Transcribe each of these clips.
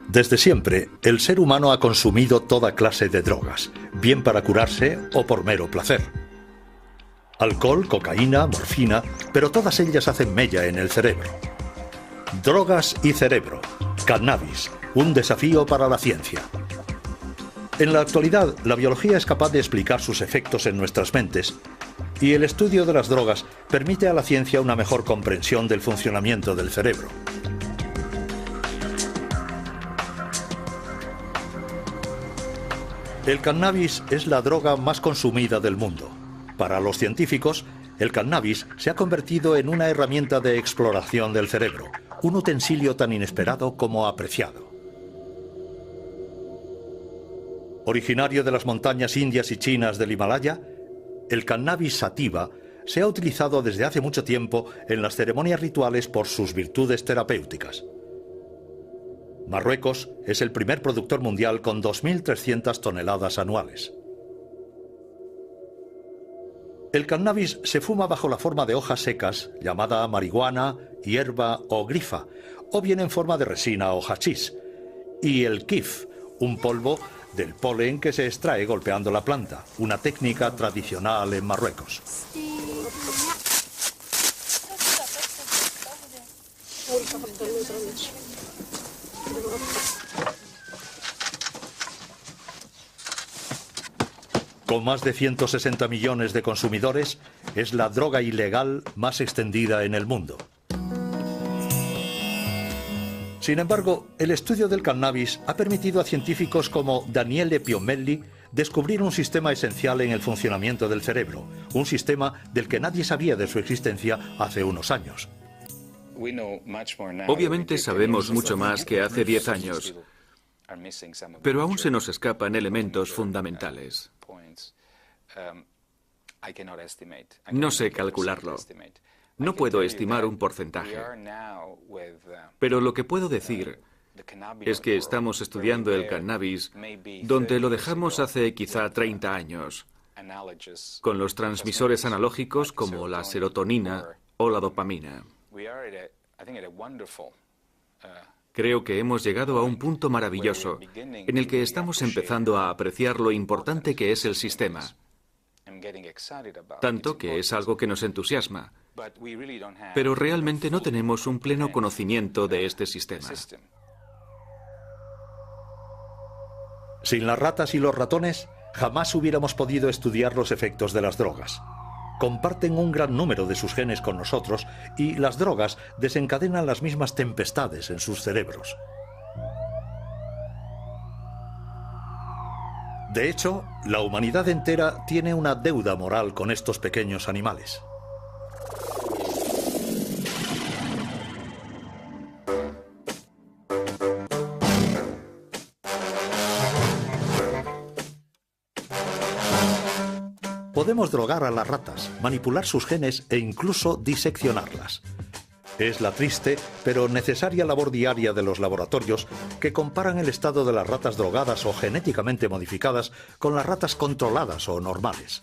Desde siempre, el ser humano ha consumido toda clase de drogas, bien para curarse o por mero placer. Alcohol, cocaína, morfina, pero todas ellas hacen mella en el cerebro. Drogas y cerebro. Cannabis, un desafío para la ciencia. En la actualidad, la biología es capaz de explicar sus efectos en nuestras mentes, y el estudio de las drogas permite a la ciencia una mejor comprensión del funcionamiento del cerebro. El cannabis es la droga más consumida del mundo. Para los científicos, el cannabis se ha convertido en una herramienta de exploración del cerebro, un utensilio tan inesperado como apreciado. Originario de las montañas indias y chinas del Himalaya, el cannabis sativa se ha utilizado desde hace mucho tiempo en las ceremonias rituales por sus virtudes terapéuticas. Marruecos es el primer productor mundial con 2.300 toneladas anuales. El cannabis se fuma bajo la forma de hojas secas, llamada marihuana, hierba o grifa, o bien en forma de resina o hachís, y el kif, un polvo del polen que se extrae golpeando la planta, una técnica tradicional en Marruecos. Con más de 160 millones de consumidores, es la droga ilegal más extendida en el mundo. Sin embargo, el estudio del cannabis ha permitido a científicos como Daniele Piomelli descubrir un sistema esencial en el funcionamiento del cerebro, un sistema del que nadie sabía de su existencia hace unos años. Obviamente sabemos mucho más que hace 10 años, pero aún se nos escapan elementos fundamentales. No sé calcularlo. No puedo estimar un porcentaje. Pero lo que puedo decir es que estamos estudiando el cannabis donde lo dejamos hace quizá 30 años, con los transmisores analógicos como la serotonina o la dopamina. Creo que hemos llegado a un punto maravilloso en el que estamos empezando a apreciar lo importante que es el sistema. Tanto que es algo que nos entusiasma. Pero realmente no tenemos un pleno conocimiento de este sistema. Sin las ratas y los ratones, jamás hubiéramos podido estudiar los efectos de las drogas. Comparten un gran número de sus genes con nosotros y las drogas desencadenan las mismas tempestades en sus cerebros. De hecho, la humanidad entera tiene una deuda moral con estos pequeños animales. Podemos drogar a las ratas, manipular sus genes e incluso diseccionarlas. Es la triste pero necesaria labor diaria de los laboratorios que comparan el estado de las ratas drogadas o genéticamente modificadas con las ratas controladas o normales.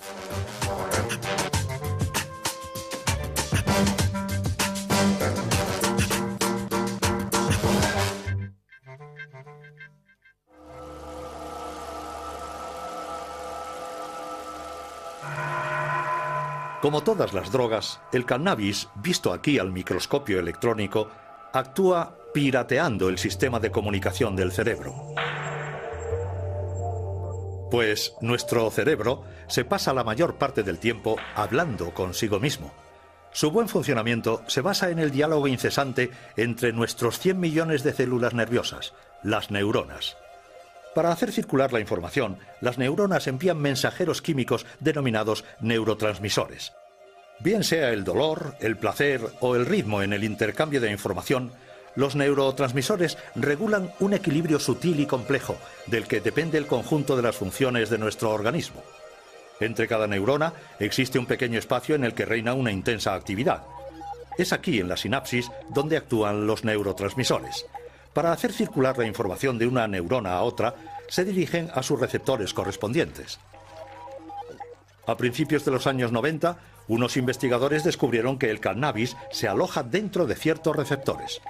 Como todas las drogas, el cannabis, visto aquí al microscopio electrónico, actúa pirateando el sistema de comunicación del cerebro. Pues nuestro cerebro se pasa la mayor parte del tiempo hablando consigo mismo. Su buen funcionamiento se basa en el diálogo incesante entre nuestros 100 millones de células nerviosas, las neuronas. Para hacer circular la información, las neuronas envían mensajeros químicos denominados neurotransmisores. Bien sea el dolor, el placer o el ritmo en el intercambio de información, los neurotransmisores regulan un equilibrio sutil y complejo, del que depende el conjunto de las funciones de nuestro organismo. Entre cada neurona existe un pequeño espacio en el que reina una intensa actividad. Es aquí, en la sinapsis, donde actúan los neurotransmisores. Para hacer circular la información de una neurona a otra, se dirigen a sus receptores correspondientes. A principios de los años 90, unos investigadores descubrieron que el cannabis se aloja dentro de ciertos receptores.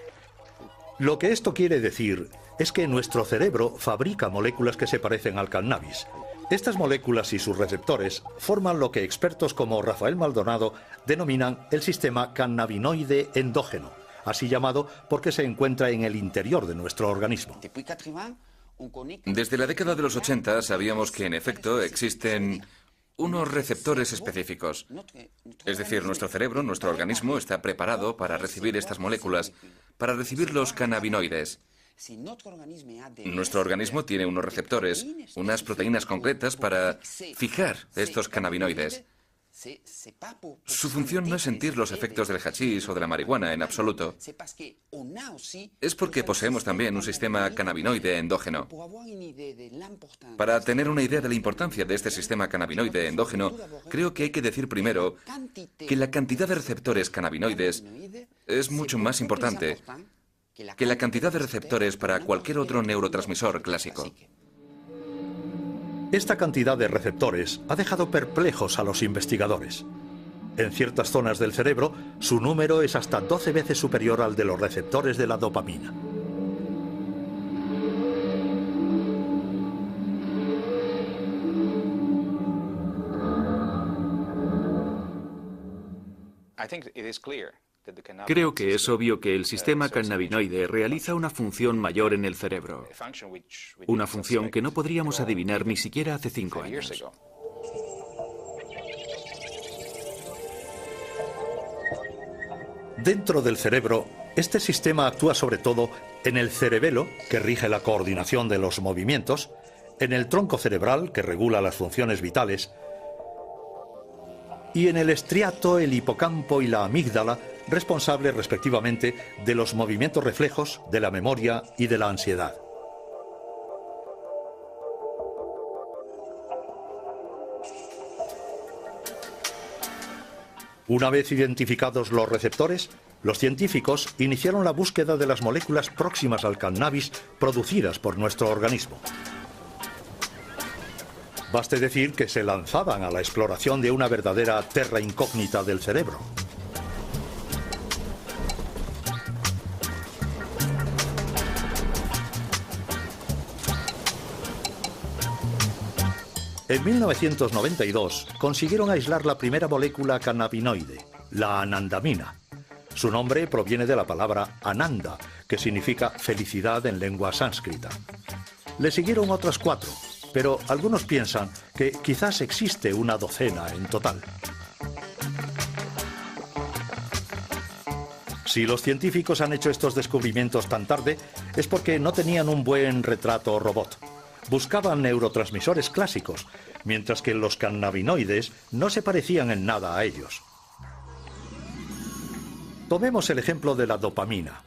Lo que esto quiere decir es que nuestro cerebro fabrica moléculas que se parecen al cannabis. Estas moléculas y sus receptores forman lo que expertos como Rafael Maldonado denominan el sistema cannabinoide endógeno, así llamado porque se encuentra en el interior de nuestro organismo. Desde la década de los 80 sabíamos que, en efecto, existen unos receptores específicos. Es decir, nuestro cerebro, nuestro organismo, está preparado para recibir estas moléculas, para recibir los cannabinoides. Nuestro organismo tiene unos receptores, unas proteínas concretas para fijar estos cannabinoides. Su función no es sentir los efectos del hachís o de la marihuana en absoluto. Es porque poseemos también un sistema cannabinoide endógeno. Para tener una idea de la importancia de este sistema cannabinoide endógeno, creo que hay que decir primero que la cantidad de receptores cannabinoides es mucho más importante que la cantidad de receptores para cualquier otro neurotransmisor clásico. Esta cantidad de receptores ha dejado perplejos a los investigadores. En ciertas zonas del cerebro, su número es hasta 12 veces superior al de los receptores de la dopamina. Creo que es obvio que el sistema cannabinoide realiza una función mayor en el cerebro. Una función que no podríamos adivinar ni siquiera hace 5 años. Dentro del cerebro, este sistema actúa sobre todo en el cerebelo, que rige la coordinación de los movimientos, en el tronco cerebral, que regula las funciones vitales, y en el estriato, el hipocampo y la amígdala, responsables respectivamente de los movimientos reflejos, de la memoria y de la ansiedad. Una vez identificados los receptores, los científicos iniciaron la búsqueda de las moléculas próximas al cannabis producidas por nuestro organismo. Baste decir que se lanzaban a la exploración de una verdadera terra incógnita del cerebro. En 1992 consiguieron aislar la primera molécula cannabinoide, la anandamina. Su nombre proviene de la palabra ananda, que significa felicidad en lengua sánscrita. Le siguieron otras 4, pero algunos piensan que quizás existe una docena en total. Si los científicos han hecho estos descubrimientos tan tarde, es porque no tenían un buen retrato robot. Buscaban neurotransmisores clásicos, mientras que los cannabinoides no se parecían en nada a ellos. Tomemos el ejemplo de la dopamina.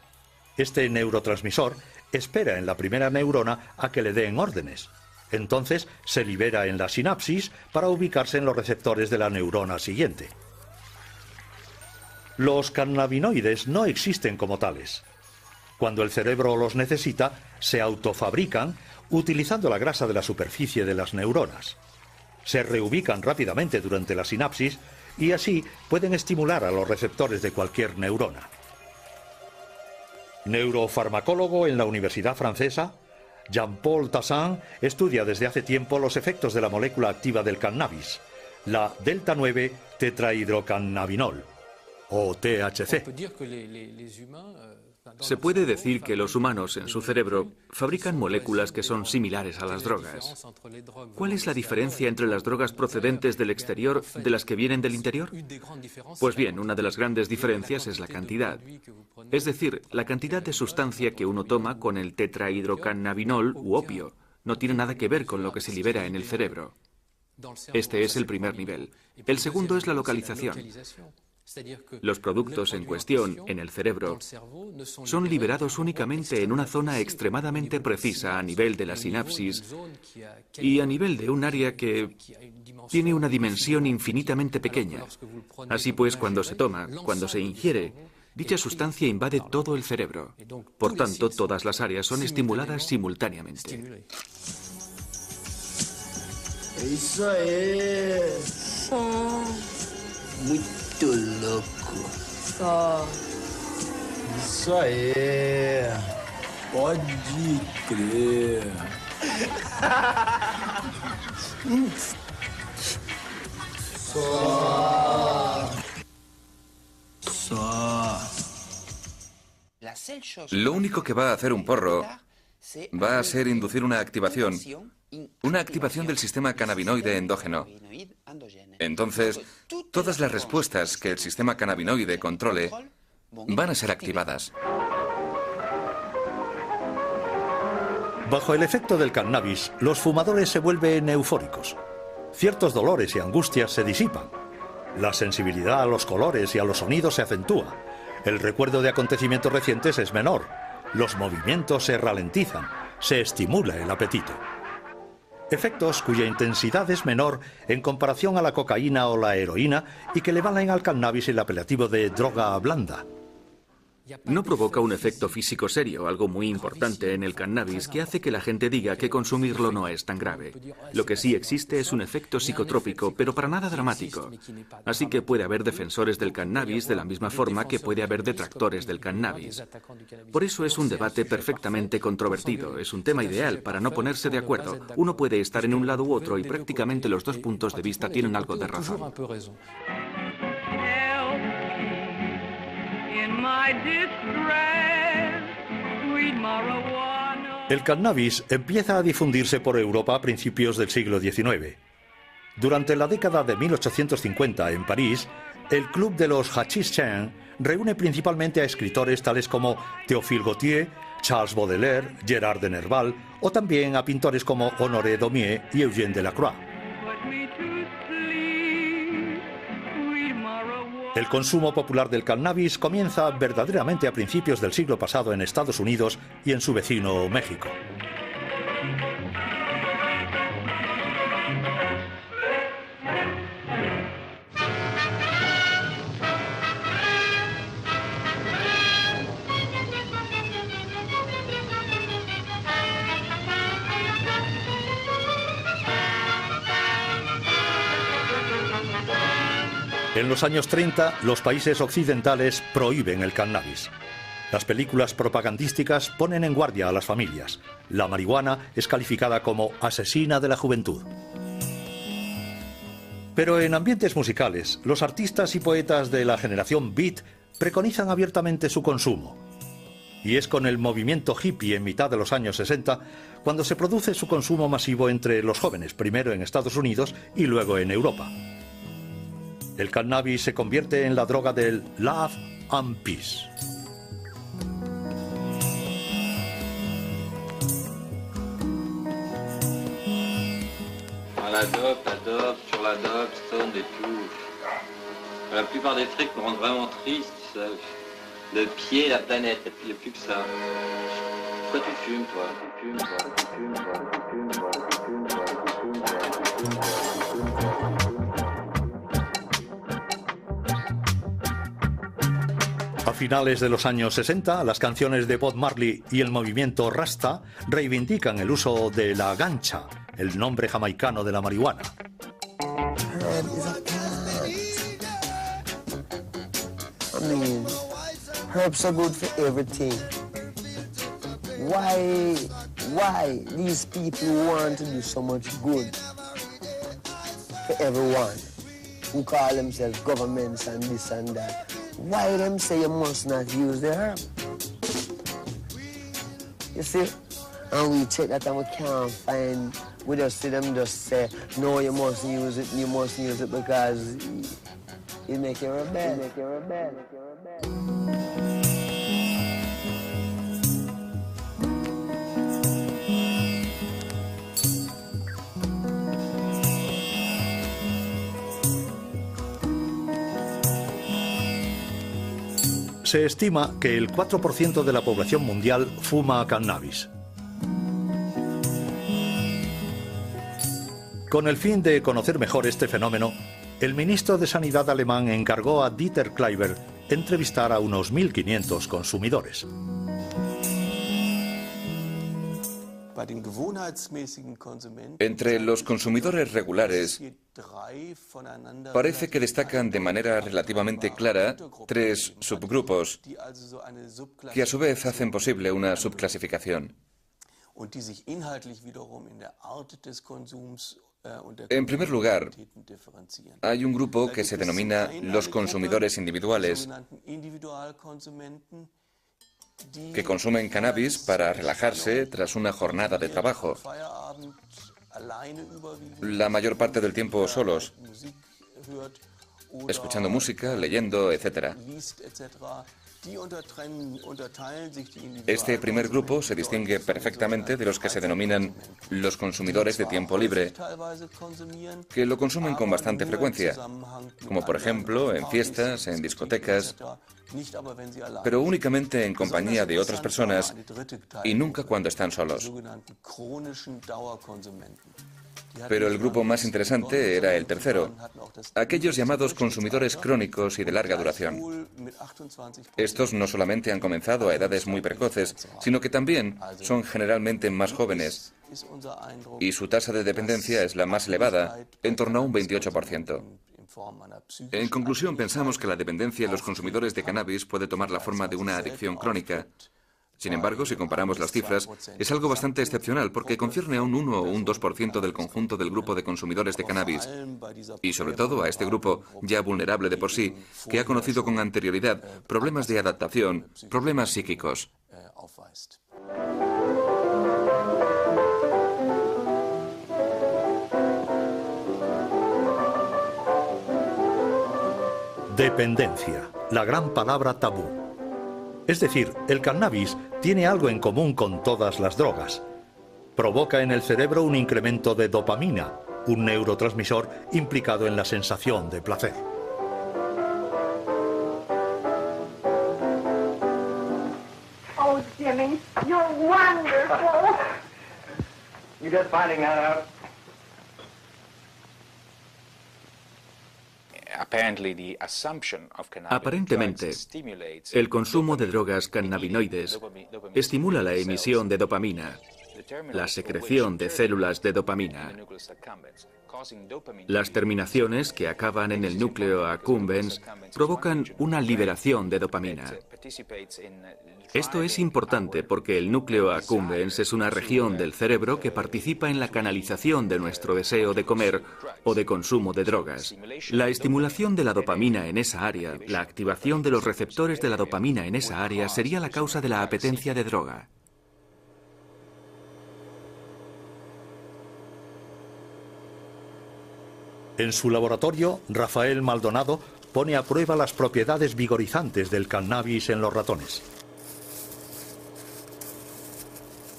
Este neurotransmisor espera en la primera neurona a que le den órdenes. Entonces se libera en la sinapsis para ubicarse en los receptores de la neurona siguiente. Los cannabinoides no existen como tales. Cuando el cerebro los necesita, se autofabrican utilizando la grasa de la superficie de las neuronas. Se reubican rápidamente durante la sinapsis y así pueden estimular a los receptores de cualquier neurona. Neurofarmacólogo en la Universidad Francesa, Jean-Paul Tassin estudia desde hace tiempo los efectos de la molécula activa del cannabis, la delta-9 tetrahidrocannabinol, o THC. Se puede decir que los humanos en su cerebro fabrican moléculas que son similares a las drogas. ¿Cuál es la diferencia entre las drogas procedentes del exterior de las que vienen del interior? Pues bien, una de las grandes diferencias es la cantidad. Es decir, la cantidad de sustancia que uno toma con el tetrahidrocannabinol u opio no tiene nada que ver con lo que se libera en el cerebro. Este es el primer nivel. El segundo es la localización. Los productos en cuestión en el cerebro son liberados únicamente en una zona extremadamente precisa a nivel de la sinapsis y a nivel de un área que tiene una dimensión infinitamente pequeña. Así pues, cuando se toma, cuando se ingiere, dicha sustancia invade todo el cerebro. Por tanto, todas las áreas son estimuladas simultáneamente. Eso es muy loco. Isso aí. Pode crer. Lo único que va a hacer un porro va a ser inducir una activación del sistema cannabinoide endógeno. Entonces, todas las respuestas que el sistema cannabinoide controle van a ser activadas. Bajo el efecto del cannabis, los fumadores se vuelven eufóricos. Ciertos dolores y angustias se disipan. La sensibilidad a los colores y a los sonidos se acentúa. El recuerdo de acontecimientos recientes es menor. Los movimientos se ralentizan. Se estimula el apetito. Efectos cuya intensidad es menor en comparación a la cocaína o la heroína y que le valen al cannabis el apelativo de droga blanda. No provoca un efecto físico serio, algo muy importante en el cannabis que hace que la gente diga que consumirlo no es tan grave. Lo que sí existe es un efecto psicotrópico, pero para nada dramático. Así que puede haber defensores del cannabis de la misma forma que puede haber detractores del cannabis. Por eso es un debate perfectamente controvertido, es un tema ideal para no ponerse de acuerdo. Uno puede estar en un lado u otro y prácticamente los dos puntos de vista tienen algo de razón. El cannabis empieza a difundirse por Europa a principios del siglo XIX. Durante la década de 1850 en París, el Club de los Hachís-Chen reúne principalmente a escritores tales como Théophile Gautier, Charles Baudelaire, Gérard de Nerval o también a pintores como Honoré Daumier y Eugène Delacroix. El consumo popular del cannabis comienza verdaderamente a principios del siglo pasado en Estados Unidos y en su vecino México. En los años 30, los países occidentales prohíben el cannabis. Las películas propagandísticas ponen en guardia a las familias. La marihuana es calificada como asesina de la juventud. Pero en ambientes musicales, los artistas y poetas de la generación Beat preconizan abiertamente su consumo. Y es con el movimiento hippie en mitad de los años 60 cuando se produce su consumo masivo entre los jóvenes, primero en Estados Unidos y luego en Europa. El cannabis se convierte en la droga del love and peace. La dope, sur la dope, stone et tout. La plupart des trucs me rendent vraiment triste, ça. Le pied, la planète, et puis il n'y a plus que ça. Pourquoi tu fumes, toi? Tu fumes, toi, tu fumes, toi, tu fumes, toi, tu fumes, toi, tu fumes, toi, tu fumes, toi. A finales de los años 60, las canciones de Bob Marley y el movimiento Rasta reivindican el uso de la gancha, el nombre jamaicano de la marihuana. Herbs are good for everything. Why these people want to do so much good for everyone who call themselves governments and this and that? Why them say you must not use the herb? You see? And we check that and we can't find, we just see them just say, no, you mustn't use it because it make you rebel, make you rebel, make you rebel. Se estima que el 4% de la población mundial fuma cannabis. Con el fin de conocer mejor este fenómeno, el ministro de Sanidad alemán encargó a Dieter Kleiber entrevistar a unos 1.500 consumidores. Entre los consumidores regulares, parece que destacan de manera relativamente clara tres subgrupos que a su vez hacen posible una subclasificación. En primer lugar, hay un grupo que se denomina los consumidores individuales, que consumen cannabis para relajarse tras una jornada de trabajo, la mayor parte del tiempo solos, escuchando música, leyendo, etc. Este primer grupo se distingue perfectamente de los que se denominan los consumidores de tiempo libre, que lo consumen con bastante frecuencia, como por ejemplo en fiestas, en discotecas, pero únicamente en compañía de otras personas y nunca cuando están solos. Pero el grupo más interesante era el tercero, aquellos llamados consumidores crónicos y de larga duración. Estos no solamente han comenzado a edades muy precoces, sino que también son generalmente más jóvenes, y su tasa de dependencia es la más elevada, en torno a un 28%. En conclusión, pensamos que la dependencia en los consumidores de cannabis puede tomar la forma de una adicción crónica. Sin embargo, si comparamos las cifras, es algo bastante excepcional porque concierne a un 1 o un 2% del conjunto del grupo de consumidores de cannabis y sobre todo a este grupo, ya vulnerable de por sí, que ha conocido con anterioridad problemas de adaptación, problemas psíquicos. Dependencia, la gran palabra tabú. Es decir, el cannabis tiene algo en común con todas las drogas. Provoca en el cerebro un incremento de dopamina, un neurotransmisor implicado en la sensación de placer. Oh, Jimmy, you're wonderful. You're just finding that out. Aparentemente, el consumo de drogas cannabinoides estimula la emisión de dopamina, la secreción de células de dopamina. Las terminaciones que acaban en el núcleo accumbens provocan una liberación de dopamina. Esto es importante porque el núcleo accumbens es una región del cerebro que participa en la canalización de nuestro deseo de comer o de consumo de drogas. La estimulación de la dopamina en esa área, la activación de los receptores de la dopamina en esa área sería la causa de la apetencia de droga. En su laboratorio, Rafael Maldonado pone a prueba las propiedades vigorizantes del cannabis en los ratones.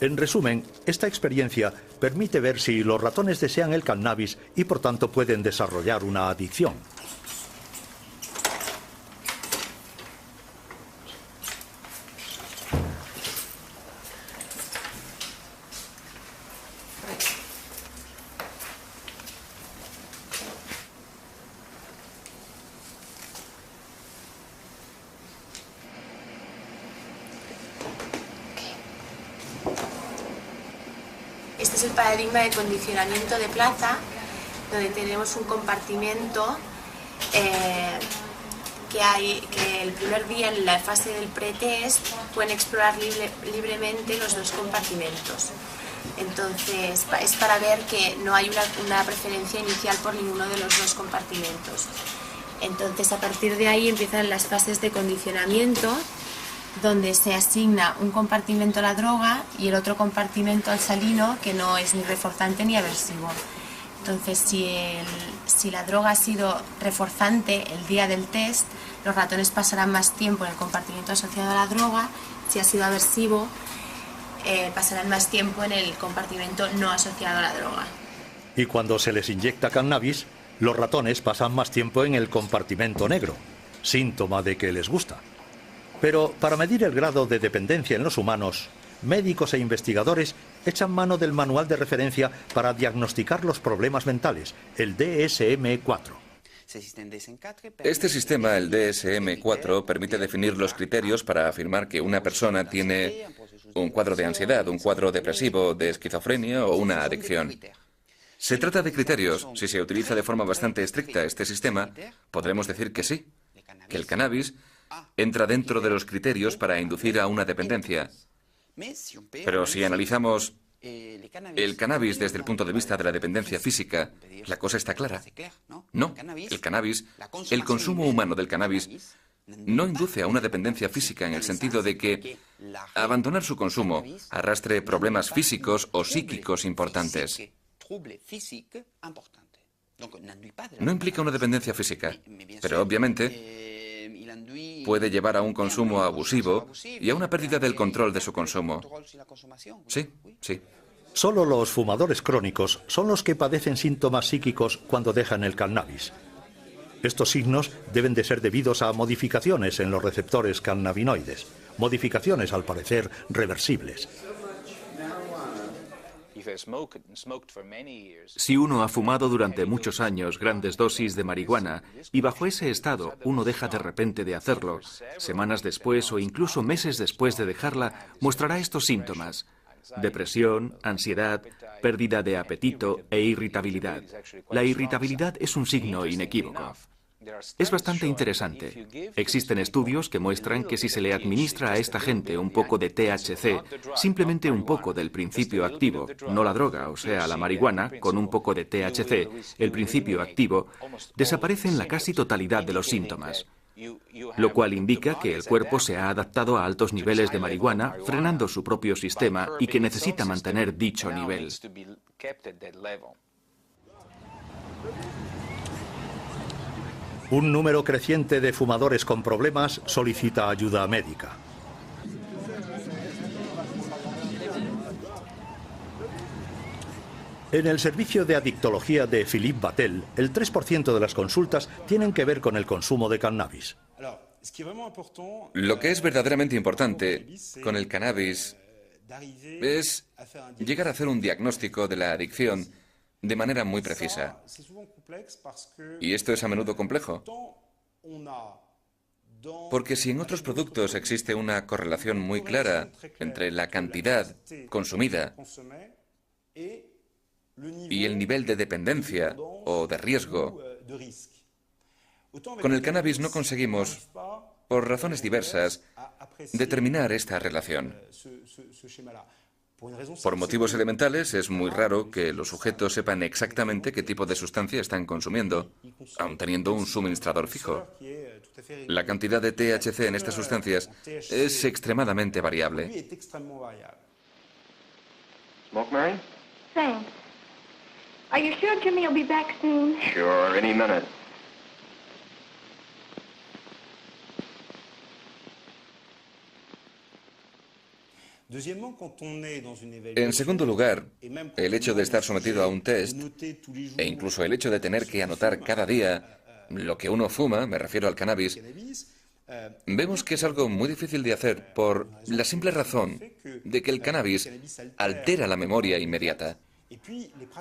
En resumen, esta experiencia permite ver si los ratones desean el cannabis y por tanto pueden desarrollar una adicción. Este es el paradigma de condicionamiento de plaza, donde tenemos un compartimento que el primer día, en la fase del pretest, pueden explorar libremente los dos compartimentos. Entonces, es para ver que no hay una preferencia inicial por ninguno de los dos compartimentos. Entonces, a partir de ahí empiezan las fases de condicionamiento, donde se asigna un compartimento a la droga y el otro compartimento al salino, que no es ni reforzante ni aversivo. Entonces, si la droga ha sido reforzante el día del test, los ratones pasarán más tiempo en el compartimento asociado a la droga. Si ha sido aversivo, pasarán más tiempo en el compartimento no asociado a la droga. Y cuando se les inyecta cannabis, los ratones pasan más tiempo en el compartimento negro, síntoma de que les gusta. Pero para medir el grado de dependencia en los humanos, médicos e investigadores echan mano del manual de referencia para diagnosticar los problemas mentales, el DSM-4. Este sistema, el DSM-4, permite definir los criterios para afirmar que una persona tiene un cuadro de ansiedad, un cuadro depresivo, de esquizofrenia o una adicción. Se trata de criterios. Si se utiliza de forma bastante estricta este sistema, podremos decir que sí, que el cannabis entra dentro de los criterios para inducir a una dependencia. Pero si analizamos el cannabis desde el punto de vista de la dependencia física, la cosa está clara. No, el cannabis, el consumo humano del cannabis, no induce a una dependencia física en el sentido de que abandonar su consumo arrastre problemas físicos o psíquicos importantes. No implica una dependencia física, pero obviamente puede llevar a un consumo abusivo y a una pérdida del control de su consumo. Sí, sí. Solo los fumadores crónicos son los que padecen síntomas psíquicos cuando dejan el cannabis. Estos signos deben de ser debidos a modificaciones en los receptores cannabinoides, modificaciones al parecer reversibles. Si uno ha fumado durante muchos años grandes dosis de marihuana y bajo ese estado uno deja de repente de hacerlo, semanas después o incluso meses después de dejarla, mostrará estos síntomas: depresión, ansiedad, pérdida de apetito e irritabilidad. La irritabilidad es un signo inequívoco. Es bastante interesante. Existen estudios que muestran que si se le administra a esta gente un poco de THC, simplemente un poco del principio activo, no la droga, o sea, la marihuana, con un poco de THC, el principio activo, desaparece en la casi totalidad de los síntomas. Lo cual indica que el cuerpo se ha adaptado a altos niveles de marihuana, frenando su propio sistema y que necesita mantener dicho nivel. Un número creciente de fumadores con problemas solicita ayuda médica. En el servicio de adictología de Philippe Battel, el 3% de las consultas tienen que ver con el consumo de cannabis. Lo que es verdaderamente importante con el cannabis es llegar a hacer un diagnóstico de la adicción de manera muy precisa. Y esto es a menudo complejo, porque si en otros productos existe una correlación muy clara entre la cantidad consumida y el nivel de dependencia o de riesgo, con el cannabis no conseguimos, por razones diversas, determinar esta relación. Por motivos elementales, es muy raro que los sujetos sepan exactamente qué tipo de sustancia están consumiendo, aun teniendo un suministrador fijo. La cantidad de THC en estas sustancias es extremadamente variable. Smoke, Mary? Thanks. Are you sure Jimmy will be back soon? Sure, any minute. En segundo lugar, el hecho de estar sometido a un test, e incluso el hecho de tener que anotar cada día lo que uno fuma, me refiero al cannabis, vemos que es algo muy difícil de hacer por la simple razón de que el cannabis altera la memoria inmediata.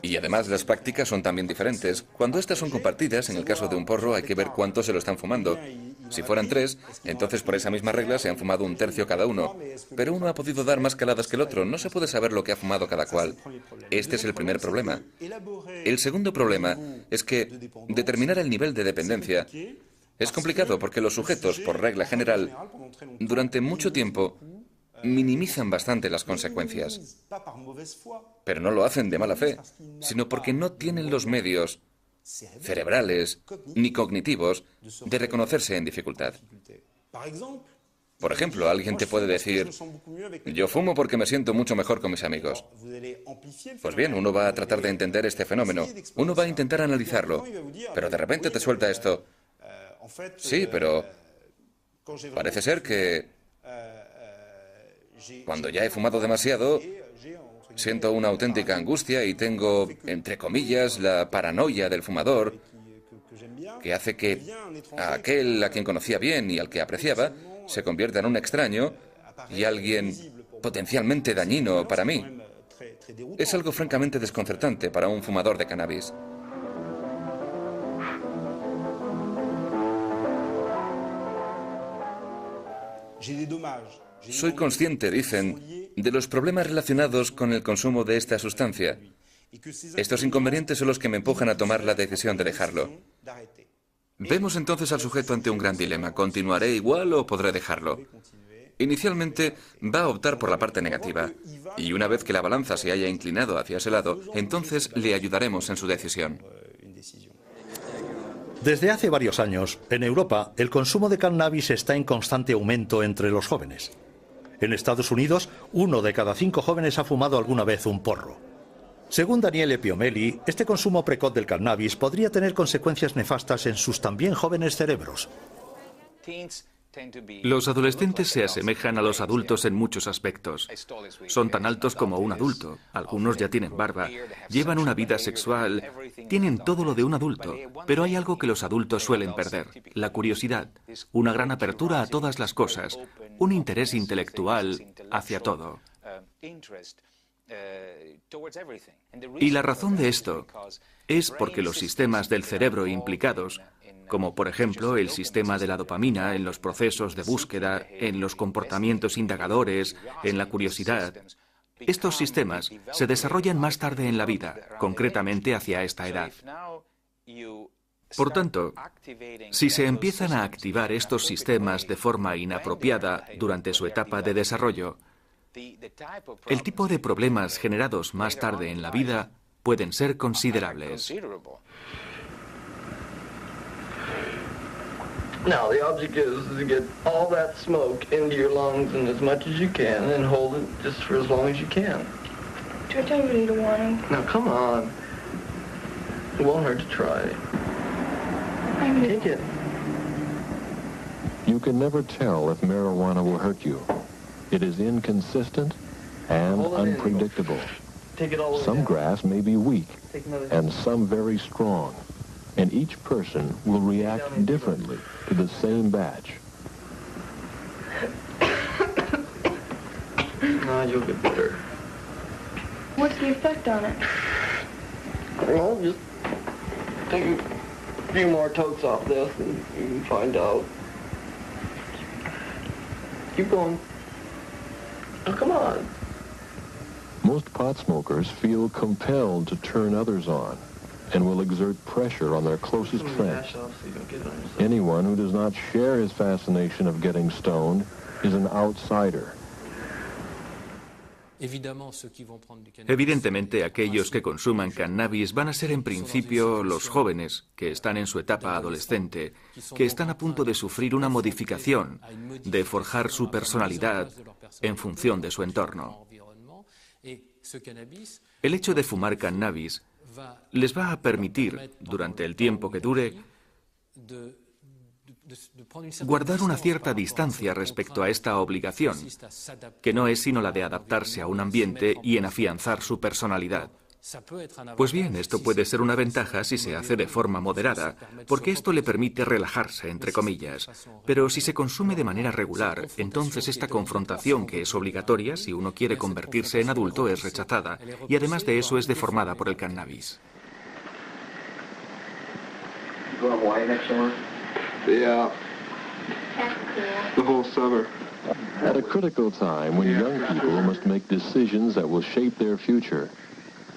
Y además las prácticas son también diferentes. Cuando estas son compartidas, en el caso de un porro hay que ver cuántos se lo están fumando. Si fueran 3, entonces por esa misma regla se han fumado un tercio cada uno. Pero uno ha podido dar más caladas que el otro. No se puede saber lo que ha fumado cada cual. Este es el primer problema. El segundo problema es que determinar el nivel de dependencia es complicado porque los sujetos, por regla general, durante mucho tiempo minimizan bastante las consecuencias. Pero no lo hacen de mala fe, sino porque no tienen los medios cerebrales ni cognitivos de reconocerse en dificultad. Por ejemplo, alguien te puede decir: yo fumo porque me siento mucho mejor con mis amigos. Pues bien, uno va a tratar de entender este fenómeno, uno va a intentar analizarlo, pero de repente te suelta esto: sí, pero parece ser que cuando ya he fumado demasiado, siento una auténtica angustia y tengo, entre comillas, la paranoia del fumador, que hace que a aquel a quien conocía bien y al que apreciaba se convierta en un extraño y alguien potencialmente dañino para mí. Es algo francamente desconcertante para un fumador de cannabis. Soy consciente, dicen, de los problemas relacionados con el consumo de esta sustancia. Estos inconvenientes son los que me empujan a tomar la decisión de dejarlo. Vemos entonces al sujeto ante un gran dilema. ¿Continuaré igual o podré dejarlo? Inicialmente va a optar por la parte negativa, y una vez que la balanza se haya inclinado hacia ese lado, entonces le ayudaremos en su decisión. Desde hace varios años, en Europa, el consumo de cannabis está en constante aumento entre los jóvenes. En Estados Unidos, 1 de cada 5 jóvenes ha fumado alguna vez un porro. Según Daniele Piomelli, este consumo precoz del cannabis podría tener consecuencias nefastas en sus también jóvenes cerebros. Los adolescentes se asemejan a los adultos en muchos aspectos. Son tan altos como un adulto, algunos ya tienen barba, llevan una vida sexual, tienen todo lo de un adulto, pero hay algo que los adultos suelen perder: la curiosidad, una gran apertura a todas las cosas, un interés intelectual hacia todo. Y la razón de esto es porque los sistemas del cerebro implicados, como por ejemplo el sistema de la dopamina en los procesos de búsqueda, en los comportamientos indagadores, en la curiosidad, estos sistemas se desarrollan más tarde en la vida, concretamente hacia esta edad. Por tanto, si se empiezan a activar estos sistemas de forma inapropiada durante su etapa de desarrollo, el tipo de problemas generados más tarde en la vida pueden ser considerables. Now, the object is to get all that smoke into your lungs and as much as you can and hold it just for as long as you can. I really don't want to. Now, come on. It won't hurt to try. Take it. You can never tell if marijuana will hurt you. It is inconsistent and unpredictable. Some grass may be weak and some very strong, and each person will react differently to the same batch. No, you'll get better. What's the effect on it? Well, just take a few more totes off this and you can find out. Keep going. Oh, come on. Most pot smokers feel compelled to turn others on and will exert pressure on their closest friends. Anyone who does not share his fascination of getting stoned is an outsider. Evidentemente, aquellos que consuman cannabis van a ser en principio los jóvenes, que están en su etapa adolescente, que están a punto de sufrir una modificación, de forjar su personalidad en función de su entorno. El hecho de fumar cannabis les va a permitir, durante el tiempo que dure, guardar una cierta distancia respecto a esta obligación, que no es sino la de adaptarse a un ambiente y en afianzar su personalidad. Pues bien, esto puede ser una ventaja si se hace de forma moderada, porque esto le permite relajarse, entre comillas. Pero si se consume de manera regular, entonces esta confrontación, que es obligatoria si uno quiere convertirse en adulto, es rechazada, y además de eso es deformada por el cannabis. Yeah. The whole summer. At a critical time when young people must make decisions that will shape their future,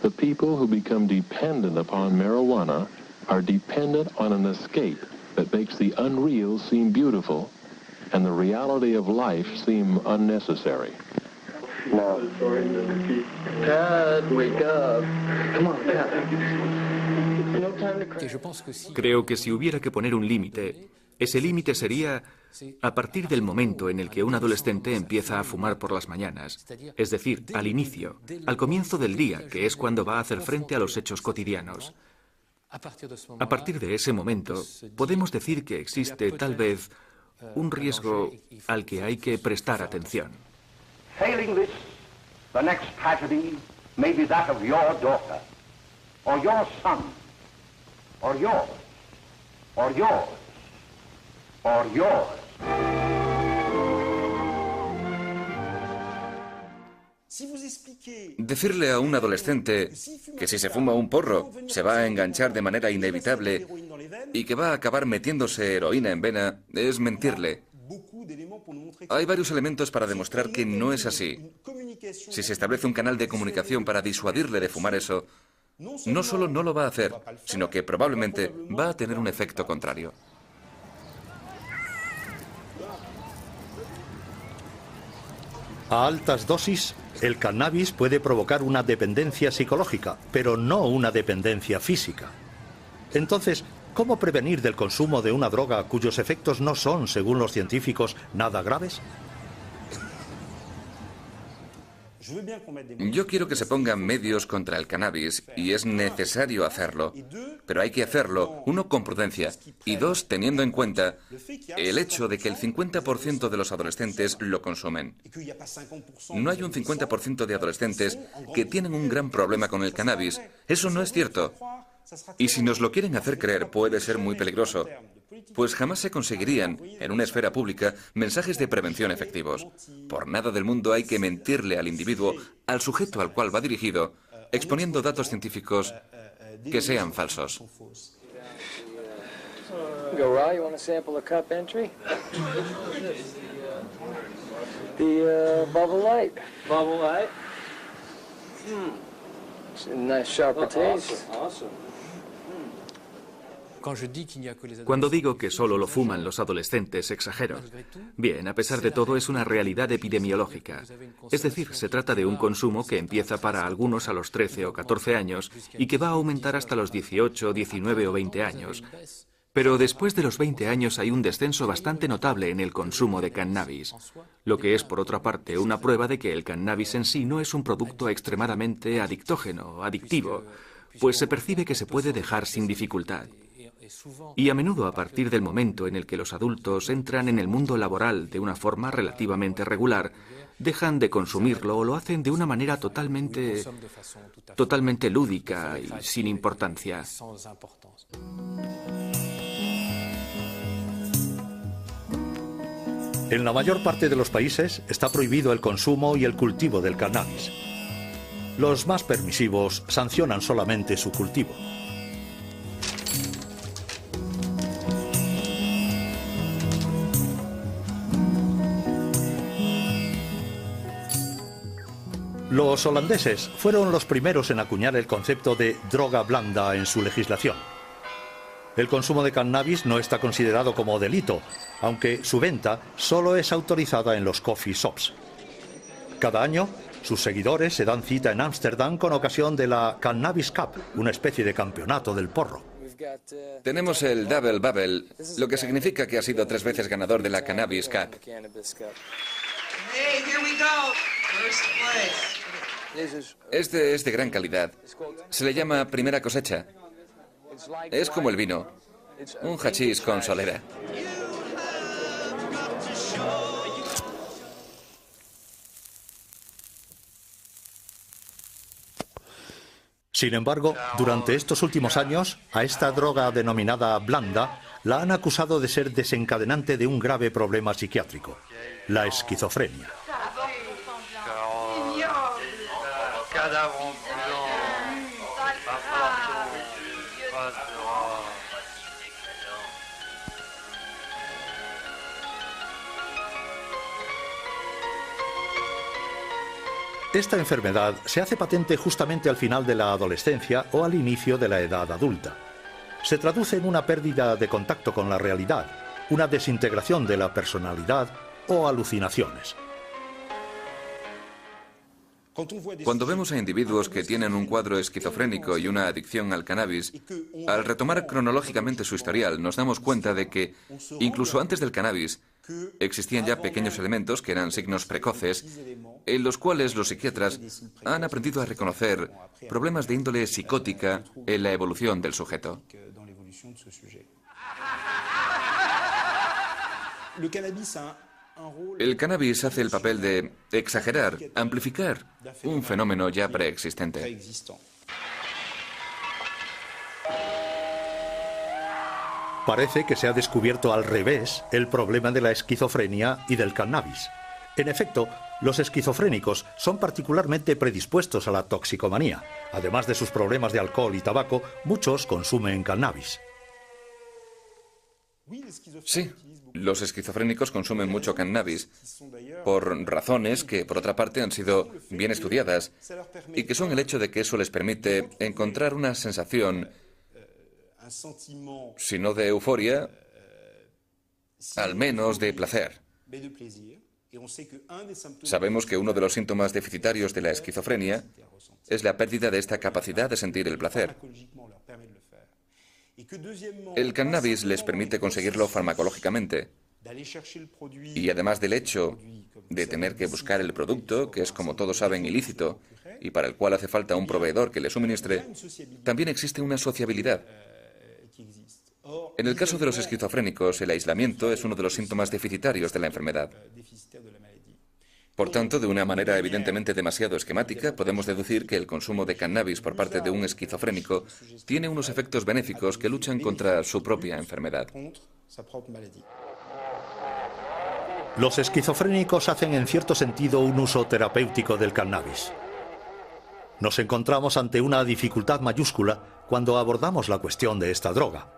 the people who become dependent upon marijuana are dependent on an escape that makes the unreal seem beautiful and the reality of life seem unnecessary. No. Dad, wake up. Come on, Dad. No time to cry. Creo que si hubiera que poner un límite, ese límite sería a partir del momento en el que un adolescente empieza a fumar por las mañanas, es decir, al inicio, al comienzo del día, que es cuando va a hacer frente a los hechos cotidianos. A partir de ese momento, podemos decir que existe tal vez un riesgo al que hay que prestar atención. Failing this, the next tragedy may be that of your daughter, or your son, or yours, or yours, or yours. Decirle a un adolescente que si se fuma un porro se va a enganchar de manera inevitable y que va a acabar metiéndose heroína en vena es mentirle. Hay varios elementos para demostrar que no es así. Si se establece un canal de comunicación para disuadirle de fumar eso, no solo no lo va a hacer, sino que probablemente va a tener un efecto contrario. A altas dosis, el cannabis puede provocar una dependencia psicológica, pero no una dependencia física. Entonces, ¿cómo prevenir del consumo de una droga cuyos efectos no son, según los científicos, nada graves? Yo quiero que se pongan medios contra el cannabis y es necesario hacerlo, pero hay que hacerlo, uno, con prudencia y dos, teniendo en cuenta el hecho de que el 50% de los adolescentes lo consumen. No hay un 50% de adolescentes que tienen un gran problema con el cannabis. Eso no es cierto. Y si nos lo quieren hacer creer, puede ser muy peligroso, pues jamás se conseguirían, en una esfera pública, mensajes de prevención efectivos. Por nada del mundo hay que mentirle al individuo, al sujeto al cual va dirigido, exponiendo datos científicos que sean falsos. Cuando digo que solo lo fuman los adolescentes, exagero. Bien, a pesar de todo, es una realidad epidemiológica. Es decir, se trata de un consumo que empieza para algunos a los 13 o 14 años y que va a aumentar hasta los 18, 19 o 20 años. Pero después de los 20 años hay un descenso bastante notable en el consumo de cannabis, lo que es, por otra parte, una prueba de que el cannabis en sí no es un producto extremadamente adictógeno, adictivo, pues se percibe que se puede dejar sin dificultad. Y a menudo, a partir del momento en el que los adultos entran en el mundo laboral de una forma relativamente regular, dejan de consumirlo o lo hacen de una manera totalmente lúdica y sin importancia. En la mayor parte de los países está prohibido el consumo y el cultivo del cannabis. Los más permisivos sancionan solamente su cultivo. Los holandeses fueron los primeros en acuñar el concepto de droga blanda en su legislación. El consumo de cannabis no está considerado como delito, aunque su venta solo es autorizada en los coffee shops. Cada año, sus seguidores se dan cita en Ámsterdam con ocasión de la Cannabis Cup, una especie de campeonato del porro. Tenemos el Double Bubble, lo que significa que ha sido 3 veces ganador de la Cannabis Cup. Este es de gran calidad. Se le llama primera cosecha. Es como el vino, un hachís con solera. Sin embargo, durante estos últimos años, a esta droga denominada blanda la han acusado de ser desencadenante de un grave problema psiquiátrico, la esquizofrenia. Esta enfermedad se hace patente justamente al final de la adolescencia o al inicio de la edad adulta. Se traduce en una pérdida de contacto con la realidad, una desintegración de la personalidad o alucinaciones. Cuando vemos a individuos que tienen un cuadro esquizofrénico y una adicción al cannabis, al retomar cronológicamente su historial, nos damos cuenta de que, incluso antes del cannabis, existían ya pequeños elementos que eran signos precoces, en los cuales los psiquiatras han aprendido a reconocer problemas de índole psicótica en la evolución del sujeto. El cannabis hace el papel de exagerar, amplificar un fenómeno ya preexistente. Parece que se ha descubierto al revés el problema de la esquizofrenia y del cannabis. En efecto, los esquizofrénicos son particularmente predispuestos a la toxicomanía. Además de sus problemas de alcohol y tabaco, muchos consumen cannabis. Sí, los esquizofrénicos consumen mucho cannabis por razones que, por otra parte, han sido bien estudiadas y que son el hecho de que eso les permite encontrar una sensación, si no de euforia, al menos de placer. Sabemos que uno de los síntomas deficitarios de la esquizofrenia es la pérdida de esta capacidad de sentir el placer. El cannabis les permite conseguirlo farmacológicamente. Y además del hecho de tener que buscar el producto, que es, como todos saben, ilícito, y para el cual hace falta un proveedor que le suministre, también existe una sociabilidad. En el caso de los esquizofrénicos, el aislamiento es uno de los síntomas deficitarios de la enfermedad. Por tanto, de una manera evidentemente demasiado esquemática, podemos deducir que el consumo de cannabis por parte de un esquizofrénico tiene unos efectos benéficos que luchan contra su propia enfermedad. Los esquizofrénicos hacen en cierto sentido un uso terapéutico del cannabis. Nos encontramos ante una dificultad mayúscula cuando abordamos la cuestión de esta droga.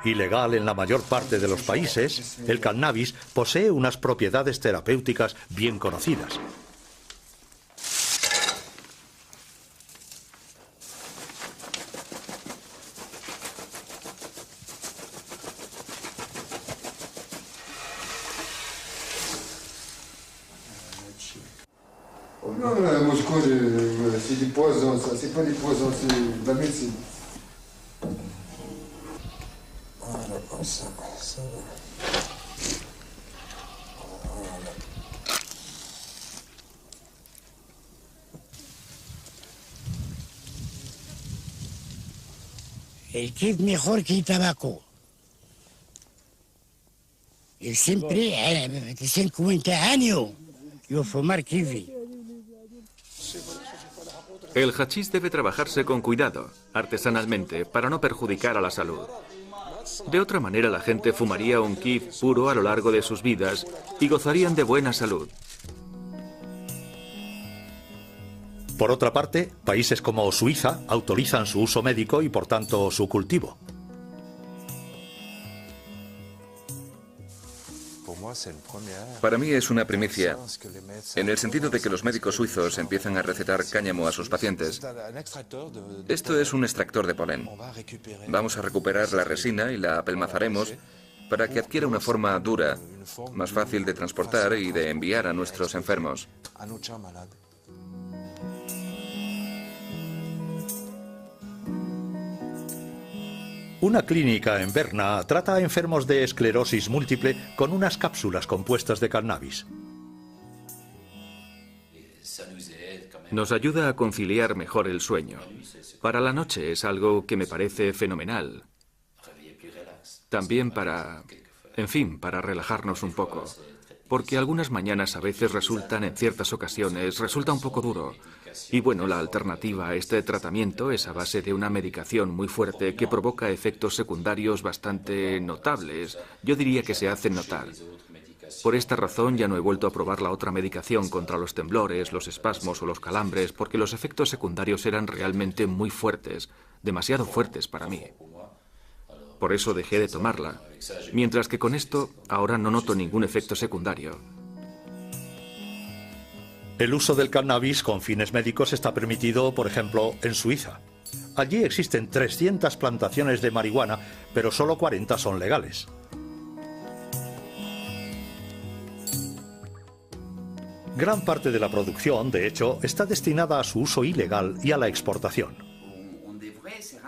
Ilegal en la mayor parte de los países, el cannabis posee unas propiedades terapéuticas bien conocidas. Non, moi je crois que c'est des poisons, ça. C'est pas des poisons, c'est de la médecine. Voilà, ça. Voilà. El kiff mejor que el tabaco. Y siempre, de 50 años, yo fumar kiff. El hachís debe trabajarse con cuidado, artesanalmente, para no perjudicar a la salud. De otra manera, la gente fumaría un kiff puro a lo largo de sus vidas y gozarían de buena salud. Por otra parte, países como Suiza autorizan su uso médico y, por tanto, su cultivo. Para mí es una primicia, en el sentido de que los médicos suizos empiezan a recetar cáñamo a sus pacientes. Esto es un extractor de polen. Vamos a recuperar la resina y la apelmazaremos para que adquiera una forma dura, más fácil de transportar y de enviar a nuestros enfermos. Una clínica en Berna trata a enfermos de esclerosis múltiple con unas cápsulas compuestas de cannabis. Nos ayuda a conciliar mejor el sueño. Para la noche es algo que me parece fenomenal. También para relajarnos un poco. Porque algunas mañanas a veces en ciertas ocasiones, resulta un poco duro. Y bueno, la alternativa a este tratamiento es a base de una medicación muy fuerte que provoca efectos secundarios bastante notables. Yo diría que se hacen notar. Por esta razón ya no he vuelto a probar la otra medicación contra los temblores, los espasmos o los calambres, porque los efectos secundarios eran realmente muy fuertes, demasiado fuertes para mí. Por eso dejé de tomarla. Mientras que con esto, ahora no noto ningún efecto secundario. El uso del cannabis con fines médicos está permitido, por ejemplo, en Suiza. Allí existen 300 plantaciones de marihuana, pero solo 40 son legales. Gran parte de la producción, de hecho, está destinada a su uso ilegal y a la exportación.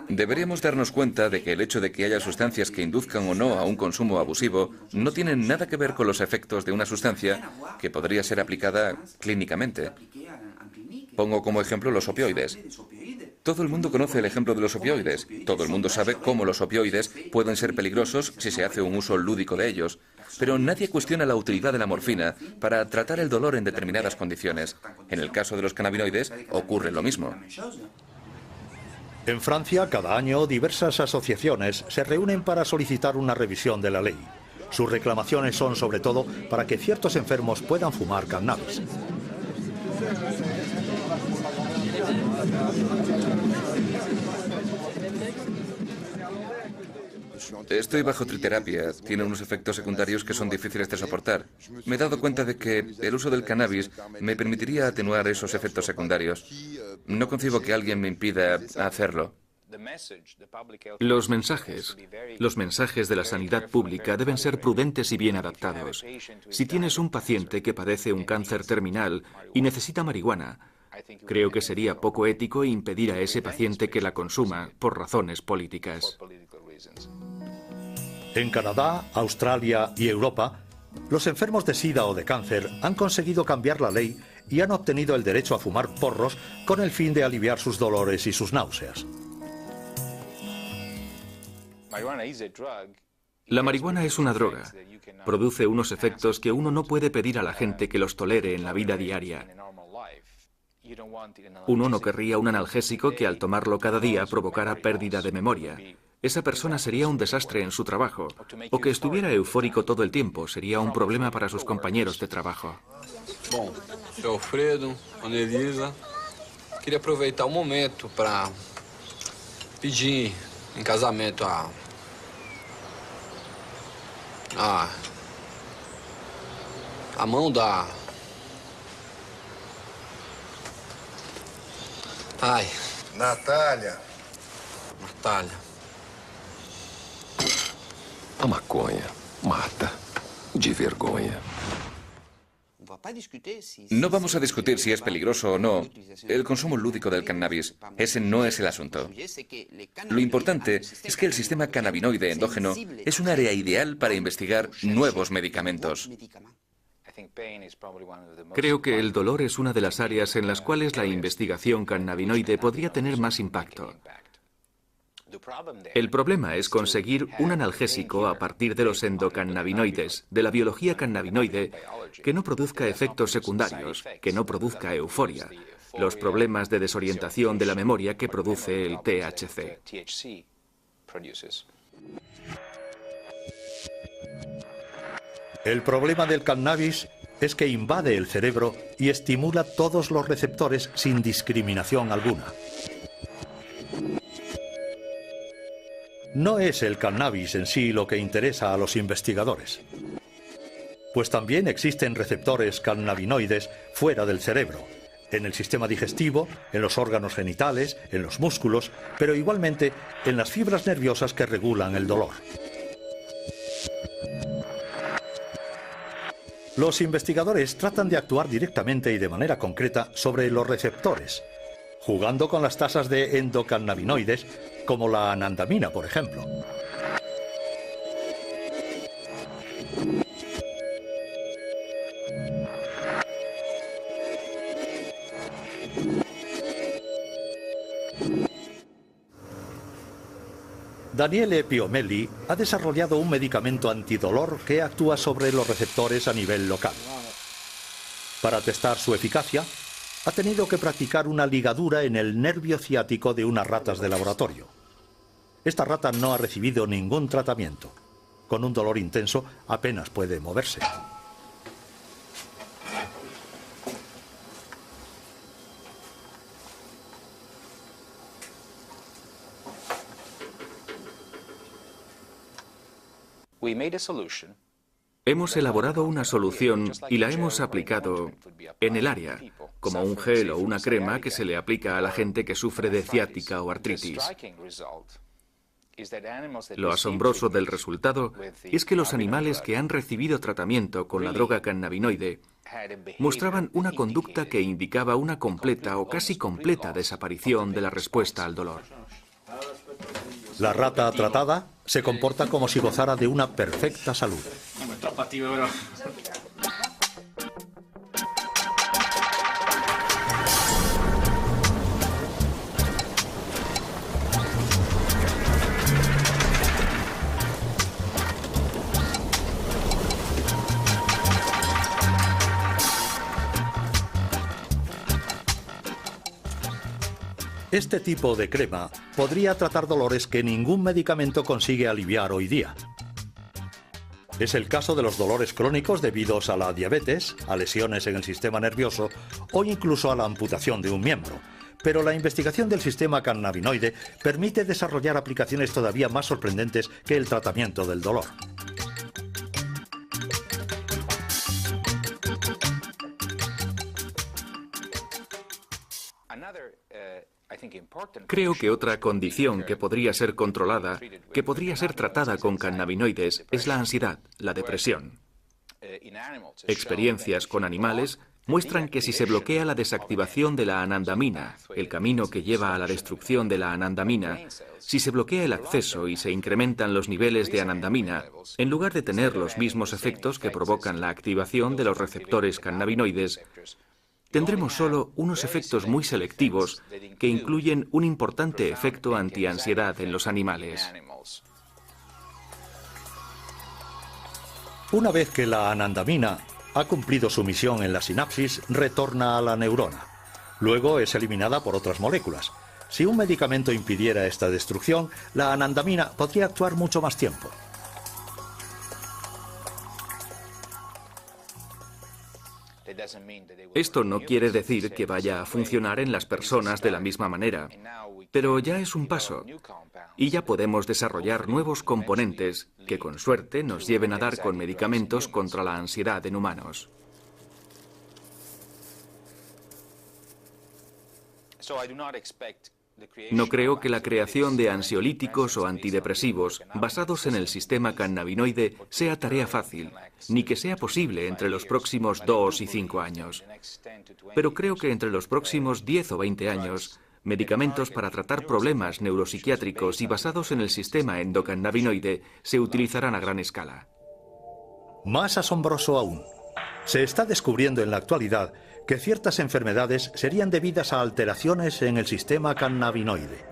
Deberíamos darnos cuenta de que el hecho de que haya sustancias que induzcan o no a un consumo abusivo no tiene nada que ver con los efectos de una sustancia que podría ser aplicada clínicamente. Pongo como ejemplo los opioides. Todo el mundo conoce el ejemplo de los opioides. Todo el mundo sabe cómo los opioides pueden ser peligrosos si se hace un uso lúdico de ellos. Pero nadie cuestiona la utilidad de la morfina para tratar el dolor en determinadas condiciones. En el caso de los cannabinoides ocurre lo mismo. En Francia, cada año, diversas asociaciones se reúnen para solicitar una revisión de la ley. Sus reclamaciones son sobre todo para que ciertos enfermos puedan fumar cannabis. Estoy bajo triterapia. Tiene unos efectos secundarios que son difíciles de soportar. Me he dado cuenta de que el uso del cannabis me permitiría atenuar esos efectos secundarios. No concibo que alguien me impida hacerlo. Los mensajes de la sanidad pública deben ser prudentes y bien adaptados. Si tienes un paciente que padece un cáncer terminal y necesita marihuana, creo que sería poco ético impedir a ese paciente que la consuma por razones políticas. En Canadá, Australia y Europa, los enfermos de SIDA o de cáncer han conseguido cambiar la ley y han obtenido el derecho a fumar porros con el fin de aliviar sus dolores y sus náuseas. La marihuana es una droga. Produce unos efectos que uno no puede pedir a la gente que los tolere en la vida diaria. Uno no querría un analgésico que al tomarlo cada día provocara pérdida de memoria. Esa persona sería un desastre en su trabajo. O que estuviera eufórico todo el tiempo sería un problema para sus compañeros de trabajo. Bom, seu Alfredo, Ana Elisa, queria aproveitar momento para pedir em casamento a mão da... Ai. Natália. Natália. A maconha mata de vergonha. No vamos a discutir si es peligroso o no el consumo lúdico del cannabis. Ese no es el asunto. Lo importante es que el sistema cannabinoide endógeno es un área ideal para investigar nuevos medicamentos. Creo que el dolor es una de las áreas en las cuales la investigación cannabinoide podría tener más impacto. El problema es conseguir un analgésico a partir de los endocannabinoides, de la biología cannabinoide, que no produzca efectos secundarios, que no produzca euforia, los problemas de desorientación de la memoria que produce el THC. El problema del cannabis es que invade el cerebro y estimula todos los receptores sin discriminación alguna. No es el cannabis en sí lo que interesa a los investigadores, pues también existen receptores cannabinoides fuera del cerebro, en el sistema digestivo, en los órganos genitales, en los músculos, pero igualmente en las fibras nerviosas que regulan el dolor. Los investigadores tratan de actuar directamente y de manera concreta sobre los receptores, jugando con las tasas de endocannabinoides, como la anandamina, por ejemplo. Daniele Piomelli ha desarrollado un medicamento antidolor que actúa sobre los receptores a nivel local. Para testar su eficacia, ha tenido que practicar una ligadura en el nervio ciático de unas ratas de laboratorio. Esta rata no ha recibido ningún tratamiento. Con un dolor intenso apenas puede moverse. Hemos elaborado una solución y la hemos aplicado en el área, como un gel o una crema que se le aplica a la gente que sufre de ciática o artritis. Lo asombroso del resultado es que los animales que han recibido tratamiento con la droga cannabinoide mostraban una conducta que indicaba una completa o casi completa desaparición de la respuesta al dolor. La rata tratada se comporta como si gozara de una perfecta salud. Este tipo de crema podría tratar dolores que ningún medicamento consigue aliviar hoy día. Es el caso de los dolores crónicos debidos a la diabetes, a lesiones en el sistema nervioso o incluso a la amputación de un miembro. pero la investigación del sistema cannabinoide permite desarrollar aplicaciones todavía más sorprendentes que el tratamiento del dolor. Creo que otra condición que podría ser controlada, que podría ser tratada con cannabinoides, es la ansiedad, la depresión. Experiencias con animales muestran que si se bloquea la desactivación de la anandamina, el camino que lleva a la destrucción de la anandamina, si se bloquea el acceso y se incrementan los niveles de anandamina, en lugar de tener los mismos efectos que provocan la activación de los receptores cannabinoides, tendremos solo unos efectos muy selectivos que incluyen un importante efecto antiansiedad en los animales. Una vez que la anandamina ha cumplido su misión en la sinapsis, retorna a la neurona. Luego es eliminada por otras moléculas. Si un medicamento impidiera esta destrucción, la anandamina podría actuar mucho más tiempo. Esto no quiere decir que vaya a funcionar en las personas de la misma manera, pero ya es un paso, y ya podemos desarrollar nuevos componentes que con suerte nos lleven a dar con medicamentos contra la ansiedad en humanos. No creo que la creación de ansiolíticos o antidepresivos basados en el sistema cannabinoide sea tarea fácil, ni que sea posible entre los próximos 2 y 5 años. Pero creo que entre los próximos 10 o 20 años, medicamentos para tratar problemas neuropsiquiátricos y basados en el sistema endocannabinoide se utilizarán a gran escala. Más asombroso aún, se está descubriendo en la actualidad que ciertas enfermedades serían debidas a alteraciones en el sistema cannabinoide.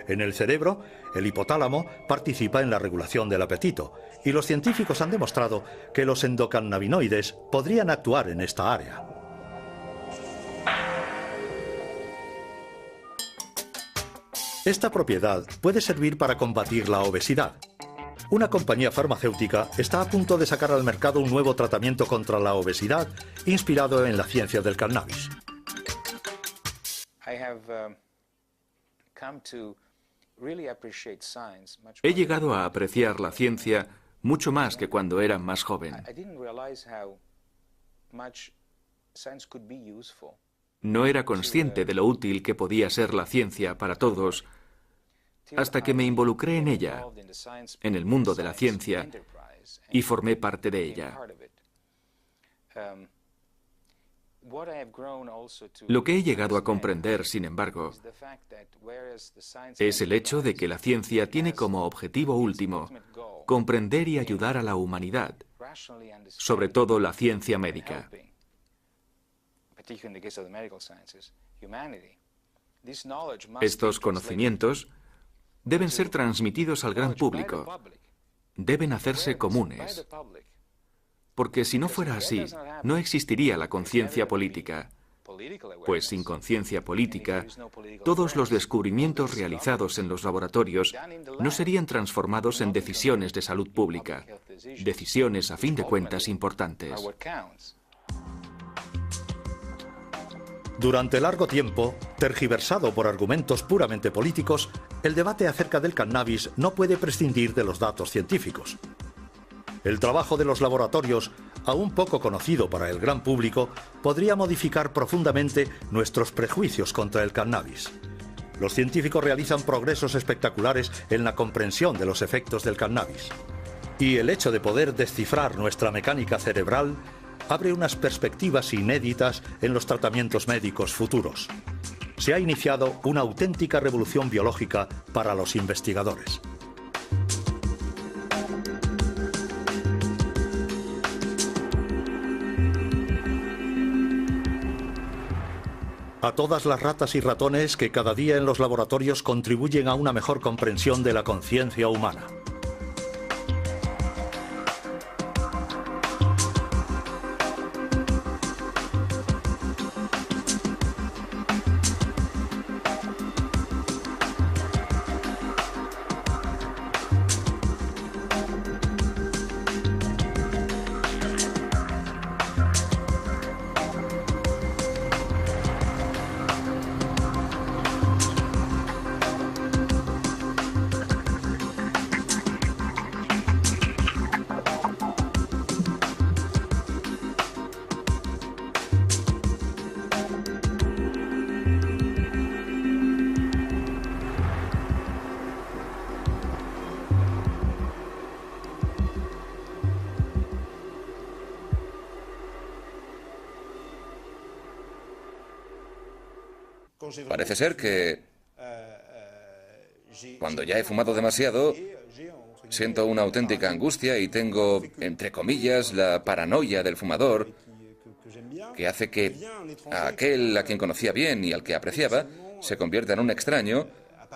En el cerebro, el hipotálamo participa en la regulación del apetito, y los científicos han demostrado que los endocannabinoides podrían actuar en esta área. Esta propiedad puede servir para combatir la obesidad. Una compañía farmacéutica está a punto de sacar al mercado un nuevo tratamiento contra la obesidad inspirado en la ciencia del cannabis. He llegado a apreciar la ciencia mucho más que cuando era más joven. No era consciente de lo útil que podía ser la ciencia para todos, hasta que me involucré en ella, en el mundo de la ciencia, y formé parte de ella. Lo que he llegado a comprender, sin embargo, es el hecho de que la ciencia tiene como objetivo último comprender y ayudar a la humanidad, sobre todo la ciencia médica. Estos conocimientos deben ser transmitidos al gran público, deben hacerse comunes, porque si no fuera así, no existiría la conciencia política, pues sin conciencia política, todos los descubrimientos realizados en los laboratorios no serían transformados en decisiones de salud pública, decisiones a fin de cuentas importantes. Durante largo tiempo, tergiversado por argumentos puramente políticos, el debate acerca del cannabis no puede prescindir de los datos científicos. El trabajo de los laboratorios, aún poco conocido para el gran público, podría modificar profundamente nuestros prejuicios contra el cannabis. Los científicos realizan progresos espectaculares en la comprensión de los efectos del cannabis. Y el hecho de poder descifrar nuestra mecánica cerebral abre unas perspectivas inéditas en los tratamientos médicos futuros. Se ha iniciado una auténtica revolución biológica para los investigadores. A todas las ratas y ratones que cada día en los laboratorios contribuyen a una mejor comprensión de la conciencia humana. Parece ser que cuando ya he fumado demasiado, siento una auténtica angustia y tengo, entre comillas, la paranoia del fumador, que hace que a aquel a quien conocía bien y al que apreciaba se convierta en un extraño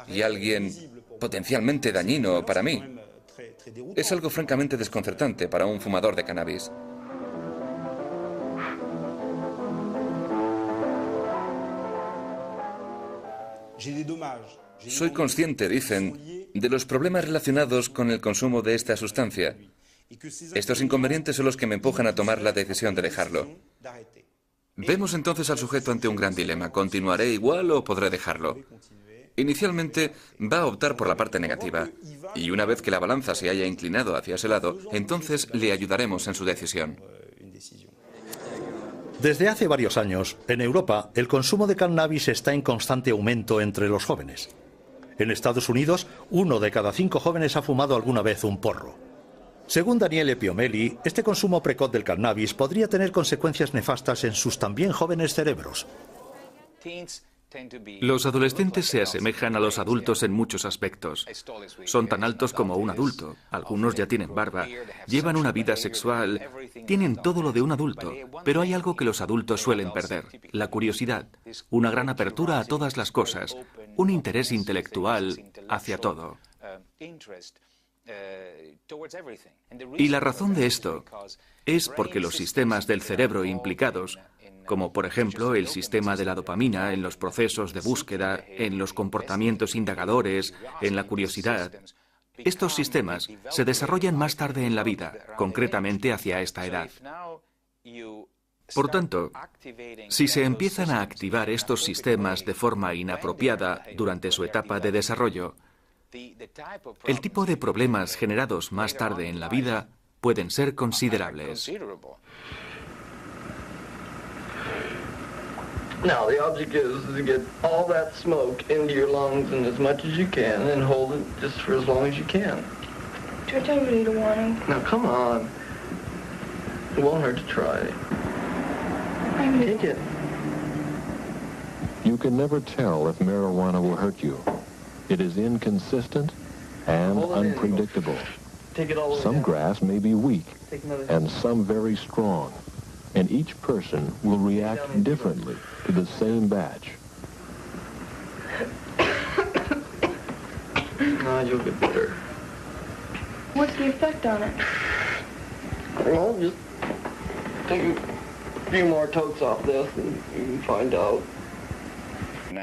y alguien potencialmente dañino para mí. Es algo francamente desconcertante para un fumador de cannabis. Soy consciente, dicen, de los problemas relacionados con el consumo de esta sustancia. Estos inconvenientes son los que me empujan a tomar la decisión de dejarlo. Vemos entonces al sujeto ante un gran dilema. ¿Continuaré igual o podré dejarlo? Inicialmente va a optar por la parte negativa, y una vez que la balanza se haya inclinado hacia ese lado, entonces le ayudaremos en su decisión. Desde hace varios años, en Europa, el consumo de cannabis está en constante aumento entre los jóvenes. En Estados Unidos, 1 de cada 5 jóvenes ha fumado alguna vez un porro. Según Daniele Piomelli, este consumo precoz del cannabis podría tener consecuencias nefastas en sus también jóvenes cerebros. Los adolescentes se asemejan a los adultos en muchos aspectos. Son tan altos como un adulto, algunos ya tienen barba, llevan una vida sexual, tienen todo lo de un adulto, pero hay algo que los adultos suelen perder: la curiosidad, una gran apertura a todas las cosas, un interés intelectual hacia todo. Y la razón de esto es porque los sistemas del cerebro implicados, como por ejemplo el sistema de la dopamina en los procesos de búsqueda, en los comportamientos indagadores, en la curiosidad, estos sistemas se desarrollan más tarde en la vida, concretamente hacia esta edad. Por tanto, si se empiezan a activar estos sistemas de forma inapropiada durante su etapa de desarrollo, el tipo de problemas generados más tarde en la vida pueden ser considerables. Now, the object is to get all that smoke into your lungs and as much as you can and hold it just for as long as you can. George, I really don't want to. Now, come on. It won't hurt to try. Take it. You can never tell if marijuana will hurt you. It is inconsistent and unpredictable. Some grass may be weak and some very strong, and each person will react differently to the same batch. No, you'll get better. What's the effect on it? Well, just take a few more totes off this and you can find out.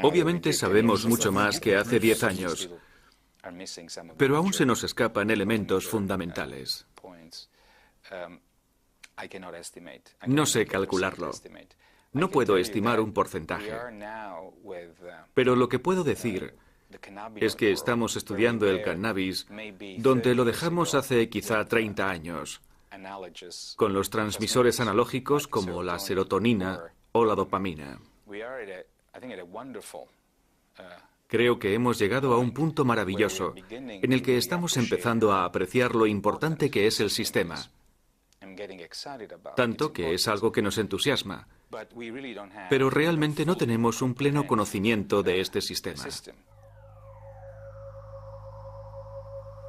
Obviamente sabemos mucho más que hace 10 años, pero aún se nos escapan elementos fundamentales. No sé calcularlo. No puedo estimar un porcentaje. Pero lo que puedo decir es que estamos estudiando el cannabis donde lo dejamos hace quizá 30 años, con los transmisores analógicos como la serotonina o la dopamina. Creo que hemos llegado a un punto maravilloso en el que estamos empezando a apreciar lo importante que es el sistema, tanto que es algo que nos entusiasma, pero realmente no tenemos un pleno conocimiento de este sistema.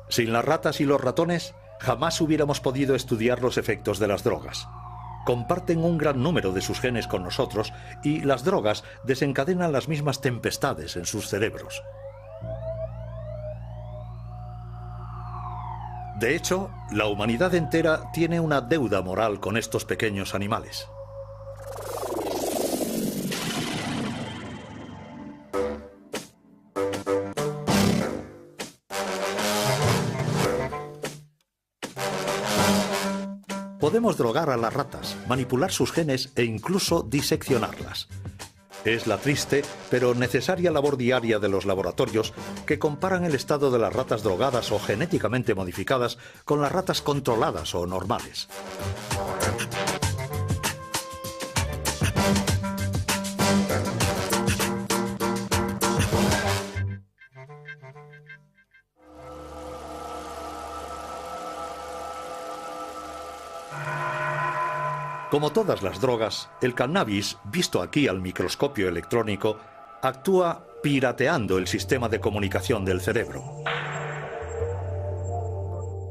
Sin las ratas y los ratones, jamás hubiéramos podido estudiar los efectos de las drogas. Comparten un gran número de sus genes con nosotros y las drogas desencadenan las mismas tempestades en sus cerebros. De hecho, la humanidad entera tiene una deuda moral con estos pequeños animales. Podemos drogar a las ratas, manipular sus genes e incluso diseccionarlas. Es la triste pero necesaria labor diaria de los laboratorios que comparan el estado de las ratas drogadas o genéticamente modificadas con las ratas controladas o normales. Como todas las drogas, el cannabis, visto aquí al microscopio electrónico, actúa pirateando el sistema de comunicación del cerebro.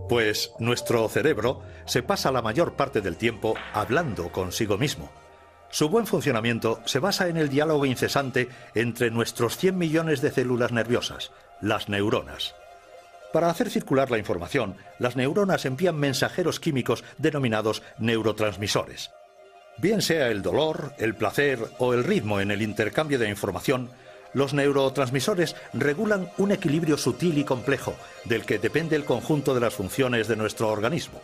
Pues nuestro cerebro se pasa la mayor parte del tiempo hablando consigo mismo. Su buen funcionamiento se basa en el diálogo incesante entre nuestros 100 millones de células nerviosas, las neuronas. Para hacer circular la información, las neuronas envían mensajeros químicos denominados neurotransmisores. Bien sea el dolor, el placer o el ritmo en el intercambio de información, los neurotransmisores regulan un equilibrio sutil y complejo del que depende el conjunto de las funciones de nuestro organismo.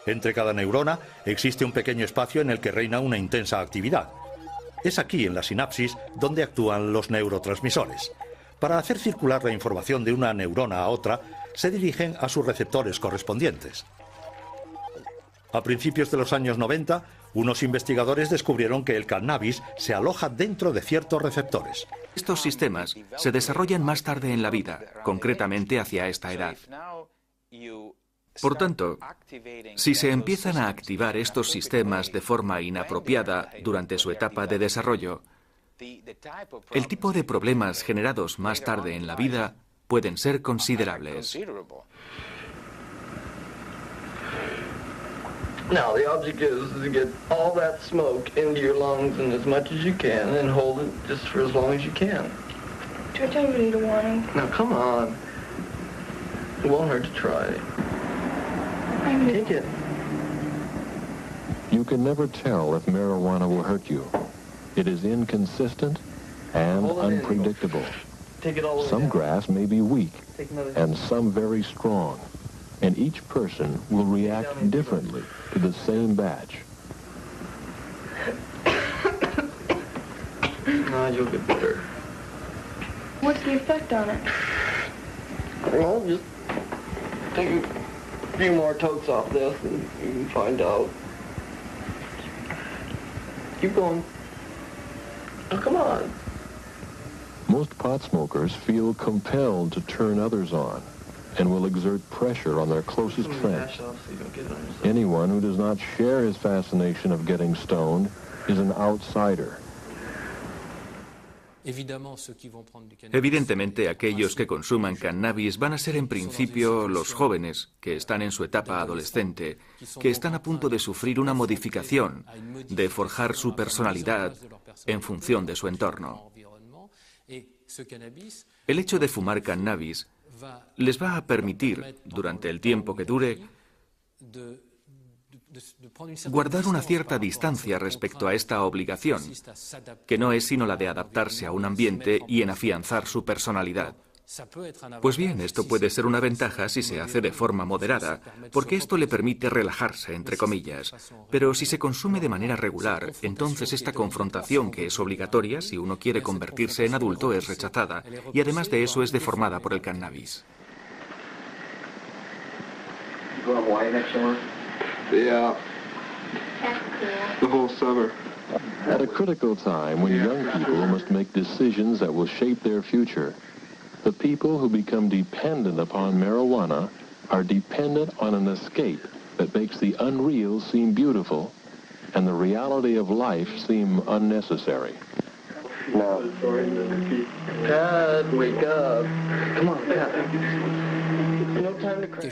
Entre cada neurona existe un pequeño espacio en el que reina una intensa actividad. Es aquí, en la sinapsis, donde actúan los neurotransmisores. Para hacer circular la información de una neurona a otra, se dirigen a sus receptores correspondientes. A principios de los años 90, unos investigadores descubrieron que el cannabis se aloja dentro de ciertos receptores. Estos sistemas se desarrollan más tarde en la vida, concretamente hacia esta edad. Por tanto, si se empiezan a activar estos sistemas de forma inapropiada durante su etapa de desarrollo, el tipo de problemas generados más tarde en la vida pueden ser considerables. Now, the object is to get all that smoke into your lungs and as much as you can and hold it just for as long as you can. George, I really don't want to. Now, come on. It won't hurt to try. Take it. You can never tell if marijuana will hurt you. It is inconsistent and unpredictable. Some grass may be weak and some very strong, and each person will react differently to the same batch. You'll get better. What's the effect on it? Well, just take a few more totes off this and you can find out. Keep going. Oh, come on. Most pot smokers feel compelled to turn others on and will exert pressure on their closest friends. Anyone who does not share his fascination of getting stoned is an outsider. Evidentemente, aquellos que consuman cannabis van a ser en principio los jóvenes, que están en su etapa adolescente, que están a punto de sufrir una modificación, de forjar su personalidad en función de su entorno. El hecho de fumar cannabis les va a permitir, durante el tiempo que dure, guardar una cierta distancia respecto a esta obligación, que no es sino la de adaptarse a un ambiente y en afianzar su personalidad. Pues bien, esto puede ser una ventaja si se hace de forma moderada, porque esto le permite relajarse, entre comillas. Pero si se consume de manera regular, entonces esta confrontación, que es obligatoria si uno quiere convertirse en adulto, es rechazada, y además de eso es deformada por el cannabis. Yeah. The whole summer. At a critical time when young people must make decisions that will shape their future, the people who become dependent upon marijuana are dependent on an escape that makes the unreal seem beautiful and the reality of life seem unnecessary. Now, Dad, wake up. Come on, Dad. No time to cry.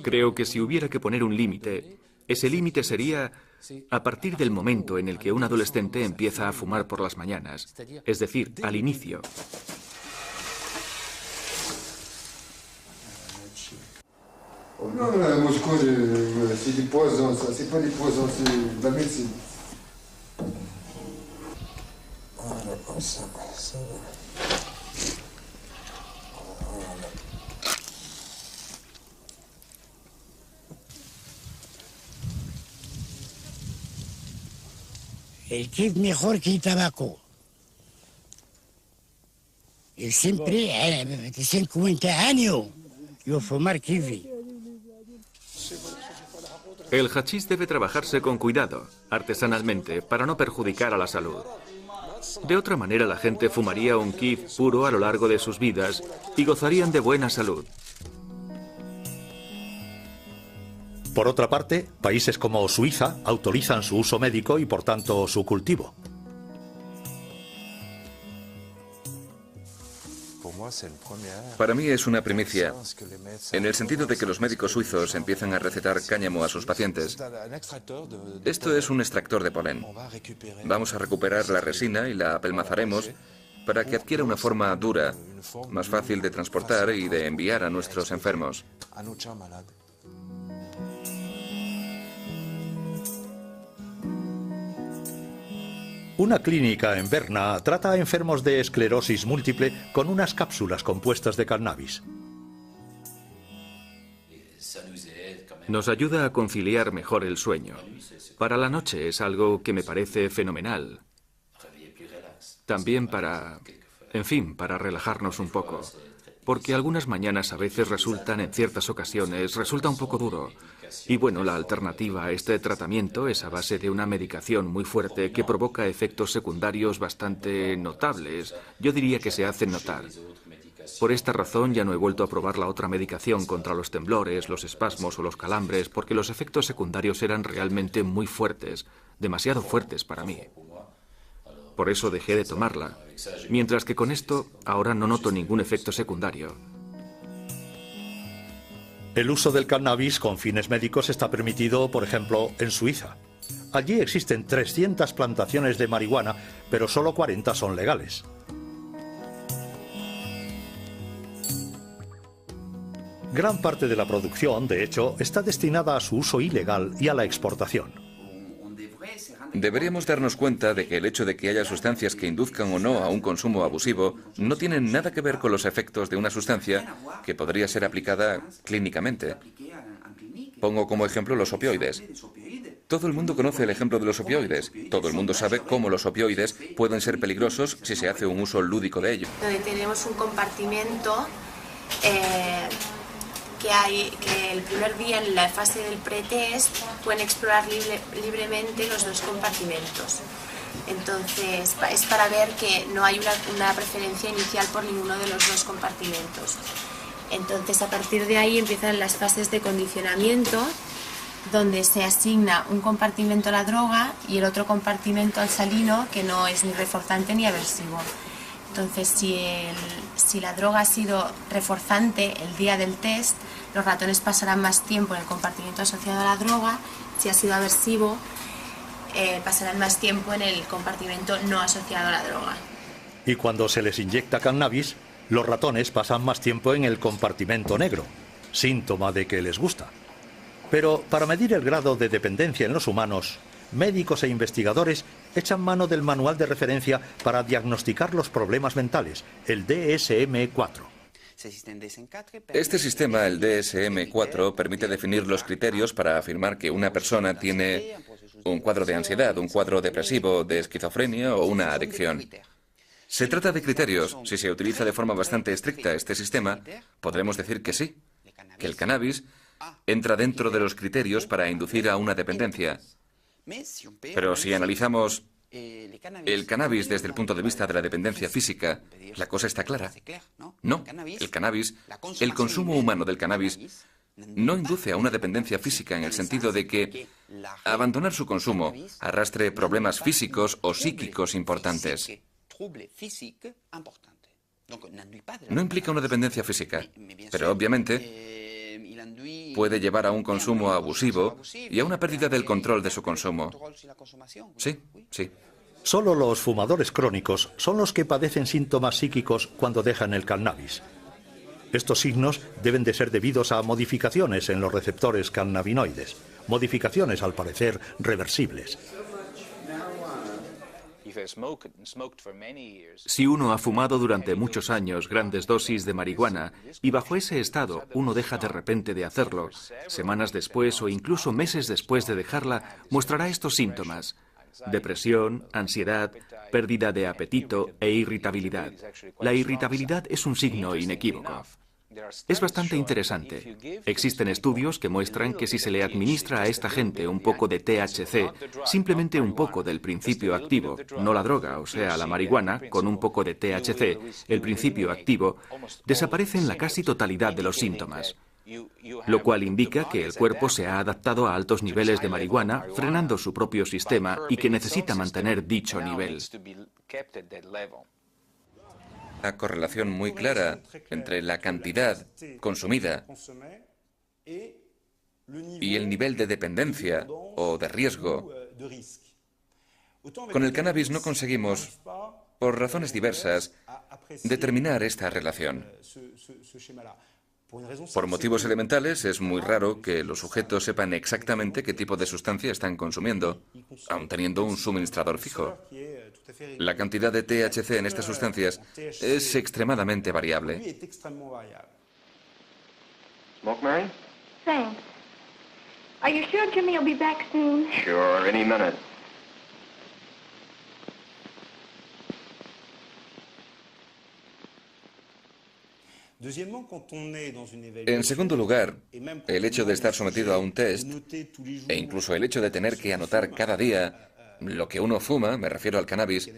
Creo que si hubiera que poner un límite, ese límite sería a partir del momento en el que un adolescente empieza a fumar por las mañanas, es decir, al inicio. Non, la moscone, c'est des poisons, ça. C'est pas des poisons, c'est de la médecine. Voilà, comme ça, ça va. El kit mejor que el tabaco. Y siempre, de 50 años, yo fumar kiwi. El hachís debe trabajarse con cuidado, artesanalmente, para no perjudicar a la salud. De otra manera, la gente fumaría un kiff puro a lo largo de sus vidas y gozarían de buena salud. Por otra parte, países como Suiza autorizan su uso médico y, por tanto, su cultivo. Para mí es una primicia, en el sentido de que los médicos suizos empiezan a recetar cáñamo a sus pacientes. Esto es un extractor de polen. Vamos a recuperar la resina y la apelmazaremos para que adquiera una forma dura, más fácil de transportar y de enviar a nuestros enfermos. Una clínica en Berna trata a enfermos de esclerosis múltiple con unas cápsulas compuestas de cannabis. Nos ayuda a conciliar mejor el sueño. Para la noche es algo que me parece fenomenal. También para relajarnos un poco. Porque algunas mañanas a veces en ciertas ocasiones, resulta un poco duro. Y bueno, la alternativa a este tratamiento es a base de una medicación muy fuerte que provoca efectos secundarios bastante notables. Yo diría que se hacen notar. Por esta razón ya no he vuelto a probar la otra medicación contra los temblores, los espasmos o los calambres, porque los efectos secundarios eran realmente muy fuertes, demasiado fuertes para mí. Por eso dejé de tomarla, mientras que con esto ahora no noto ningún efecto secundario. El uso del cannabis con fines médicos está permitido, por ejemplo, en Suiza. Allí existen 300 plantaciones de marihuana, pero solo 40 son legales. Gran parte de la producción, de hecho, está destinada a su uso ilegal y a la exportación. Deberíamos darnos cuenta de que el hecho de que haya sustancias que induzcan o no a un consumo abusivo no tiene nada que ver con los efectos de una sustancia que podría ser aplicada clínicamente. Pongo como ejemplo los opioides. Todo el mundo conoce el ejemplo de los opioides. Todo el mundo sabe cómo los opioides pueden ser peligrosos si se hace un uso lúdico de ellos. Donde tenemos un compartimento que el primer día en la fase del pretest pueden explorar libremente los dos compartimentos. Entonces es para ver que no hay una preferencia inicial por ninguno de los dos compartimentos. Entonces a partir de ahí empiezan las fases de condicionamiento, donde se asigna un compartimento a la droga y el otro compartimento al salino, que no es ni reforzante ni aversivo. Entonces, si la droga ha sido reforzante el día del test, los ratones pasarán más tiempo en el compartimento asociado a la droga. Si ha sido aversivo, pasarán más tiempo en el compartimento no asociado a la droga. Y cuando se les inyecta cannabis, los ratones pasan más tiempo en el compartimento negro, síntoma de que les gusta. Pero para medir el grado de dependencia en los humanos, médicos e investigadores echan mano del manual de referencia para diagnosticar los problemas mentales, el DSM-4. Este sistema, el DSM-4, permite definir los criterios para afirmar que una persona tiene un cuadro de ansiedad, un cuadro depresivo, de esquizofrenia o una adicción. Se trata de criterios. Si se utiliza de forma bastante estricta este sistema, podremos decir que sí, que el cannabis entra dentro de los criterios para inducir a una dependencia. Pero si analizamos el cannabis desde el punto de vista de la dependencia física, la cosa está clara. No, el cannabis, el consumo humano del cannabis, no induce a una dependencia física en el sentido de que abandonar su consumo arrastre problemas físicos o psíquicos importantes. No implica una dependencia física, pero obviamente puede llevar a un consumo abusivo y a una pérdida del control de su consumo. Sí, sí. Solo los fumadores crónicos son los que padecen síntomas psíquicos cuando dejan el cannabis. Estos signos deben de ser debidos a modificaciones en los receptores cannabinoides, modificaciones al parecer reversibles. Si uno ha fumado durante muchos años grandes dosis de marihuana y bajo ese estado uno deja de repente de hacerlo, semanas después o incluso meses después de dejarla, mostrará estos síntomas: depresión, ansiedad, pérdida de apetito e irritabilidad. La irritabilidad es un signo inequívoco. Es bastante interesante. Existen estudios que muestran que si se le administra a esta gente un poco de THC, simplemente un poco del principio activo, no la droga, o sea, la marihuana, con un poco de THC, el principio activo, desaparecen la casi totalidad de los síntomas. Lo cual indica que el cuerpo se ha adaptado a altos niveles de marihuana, frenando su propio sistema y que necesita mantener dicho nivel. una correlación muy clara entre la cantidad consumida y el nivel de dependencia o de riesgo. Con el cannabis no conseguimos, por razones diversas, determinar esta relación. Por motivos elementales, es muy raro que los sujetos sepan exactamente qué tipo de sustancia están consumiendo, aun teniendo un suministrador fijo. La cantidad de THC en estas sustancias es extremadamente variable. Smoke, Mary? Thanks. Are you sure Jimmy will be back soon? Sure, any minute. En segundo lugar, el hecho de estar sometido a un test, e incluso el hecho de tener que anotar cada día lo que uno fuma, me refiero al cannabis,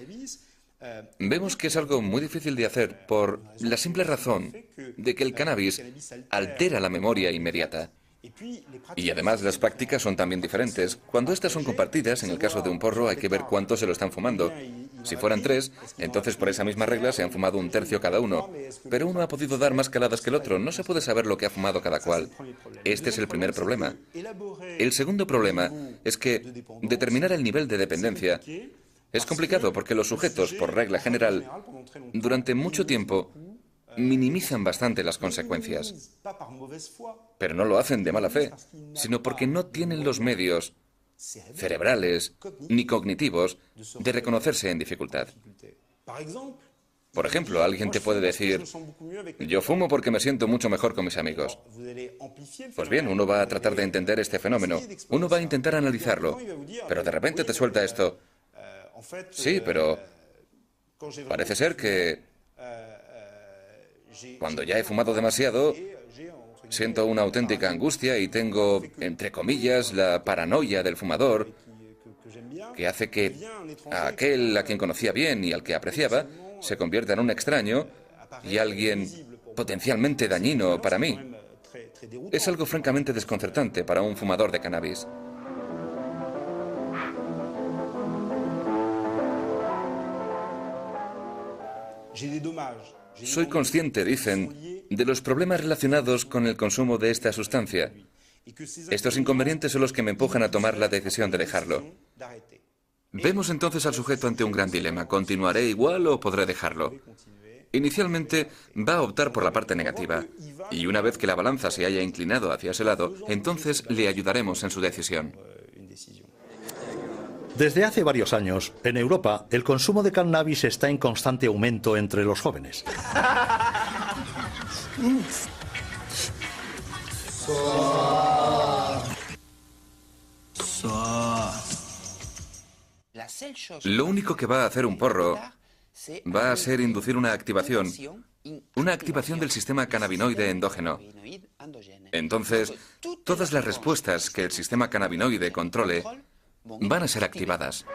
vemos que es algo muy difícil de hacer por la simple razón de que el cannabis altera la memoria inmediata. Y además las prácticas son también diferentes. Cuando estas son compartidas, en el caso de un porro hay que ver cuántos se lo están fumando. Si fueran 3, entonces por esa misma regla se han fumado 1/3 cada uno. Pero uno ha podido dar más caladas que el otro. No se puede saber lo que ha fumado cada cual. Este es el primer problema. El segundo problema es que determinar el nivel de dependencia es complicado porque los sujetos, por regla general, durante mucho tiempo minimizan bastante las consecuencias. Pero no lo hacen de mala fe, sino porque no tienen los medios cerebrales ni cognitivos de reconocerse en dificultad. Por ejemplo, alguien te puede decir, yo fumo porque me siento mucho mejor con mis amigos. Pues bien, uno va a tratar de entender este fenómeno, uno va a intentar analizarlo, pero de repente te suelta esto. Sí, pero parece ser que cuando ya he fumado demasiado, siento una auténtica angustia y tengo, entre comillas, la paranoia del fumador, que hace que a aquel a quien conocía bien y al que apreciaba se convierta en un extraño y alguien potencialmente dañino para mí. Es algo francamente desconcertante para un fumador de cannabis. Soy consciente, dicen, de los problemas relacionados con el consumo de esta sustancia. Estos inconvenientes son los que me empujan a tomar la decisión de dejarlo. Vemos entonces al sujeto ante un gran dilema. ¿Continuaré igual o podré dejarlo? Inicialmente va a optar por la parte negativa, y una vez que la balanza se haya inclinado hacia ese lado, entonces le ayudaremos en su decisión. Desde hace varios años, en Europa, el consumo de cannabis está en constante aumento entre los jóvenes. Lo único que va a hacer un porro va a ser inducir una activación del sistema cannabinoide endógeno. Entonces, todas las respuestas que el sistema cannabinoide controle van a ser activadas.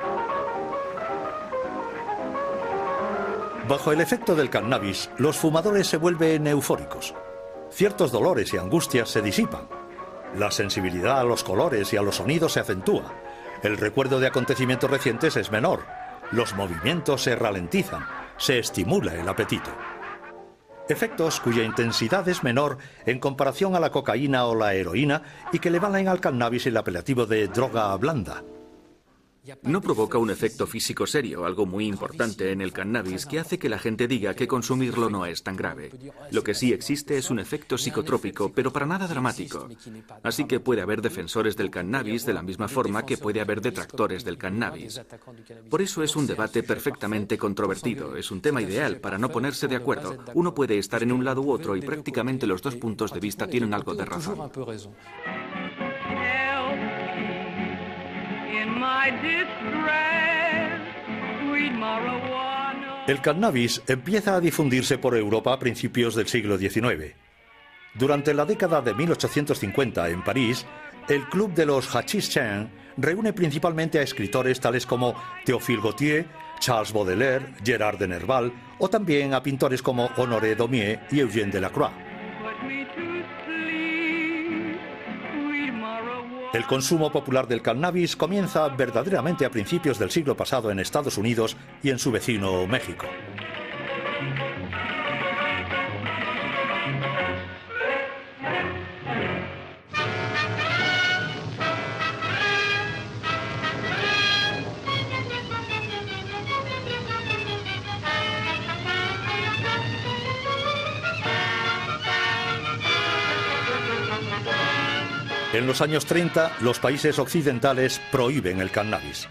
Bajo el efecto del cannabis, los fumadores se vuelven eufóricos. Ciertos dolores y angustias se disipan. La sensibilidad a los colores y a los sonidos se acentúa. El recuerdo de acontecimientos recientes es menor. Los movimientos se ralentizan. Se estimula el apetito. Efectos cuya intensidad es menor en comparación a la cocaína o la heroína y que le valen al cannabis el apelativo de droga blanda. No provoca un efecto físico serio, algo muy importante en el cannabis que hace que la gente diga que consumirlo no es tan grave. Lo que sí existe es un efecto psicotrópico, pero para nada dramático. Así que puede haber defensores del cannabis de la misma forma que puede haber detractores del cannabis. Por eso es un debate perfectamente controvertido, es un tema ideal para no ponerse de acuerdo. Uno puede estar en un lado u otro y prácticamente los dos puntos de vista tienen algo de razón. El cannabis empieza a difundirse por Europa a principios del siglo XIX. Durante la década de 1850 en París, el Club de los Hachís-Chen reúne principalmente a escritores tales como Théophile Gautier, Charles Baudelaire, Gérard de Nerval o también a pintores como Honoré Daumier y Eugène Delacroix. El consumo popular del cannabis comienza verdaderamente a principios del siglo pasado en Estados Unidos y en su vecino México. En los años 30, los países occidentales prohíben el cannabis.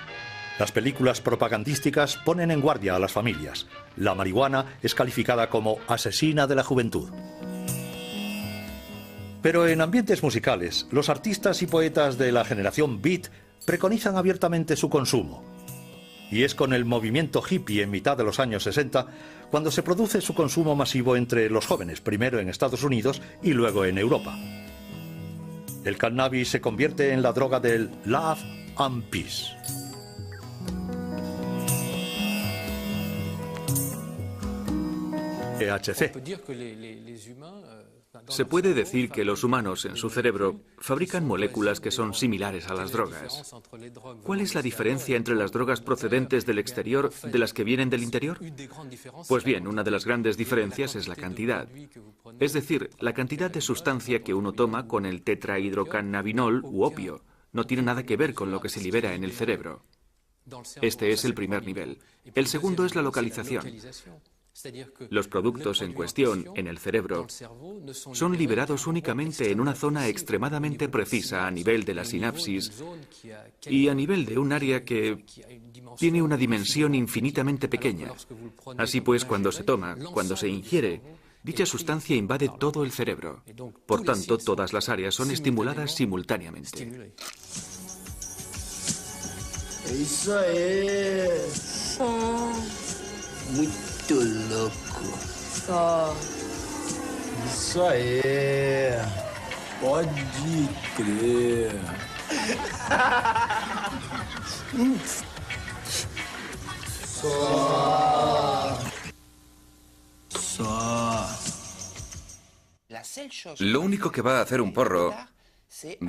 Las películas propagandísticas ponen en guardia a las familias. La marihuana es calificada como asesina de la juventud. Pero en ambientes musicales, los artistas y poetas de la generación Beat preconizan abiertamente su consumo. Y es con el movimiento hippie en mitad de los años 60 cuando se produce su consumo masivo entre los jóvenes, primero en Estados Unidos y luego en Europa. El cannabis se convierte en la droga del love and peace. THC. Se puede decir que los humanos en su cerebro fabrican moléculas que son similares a las drogas. ¿Cuál es la diferencia entre las drogas procedentes del exterior de las que vienen del interior? Pues bien, una de las grandes diferencias es la cantidad. Es decir, la cantidad de sustancia que uno toma con el tetrahidrocannabinol u opio. No tiene nada que ver con lo que se libera en el cerebro. Este es el primer nivel. El segundo es la localización. Los productos en cuestión, en el cerebro, son liberados únicamente en una zona extremadamente precisa a nivel de la sinapsis y a nivel de un área que tiene una dimensión infinitamente pequeña. Así pues, cuando se toma, cuando se ingiere, dicha sustancia invade todo el cerebro. Por tanto, todas las áreas son estimuladas simultáneamente. Eso es muy louco. Isso aí. Pode crer. Lo único que va a hacer un porro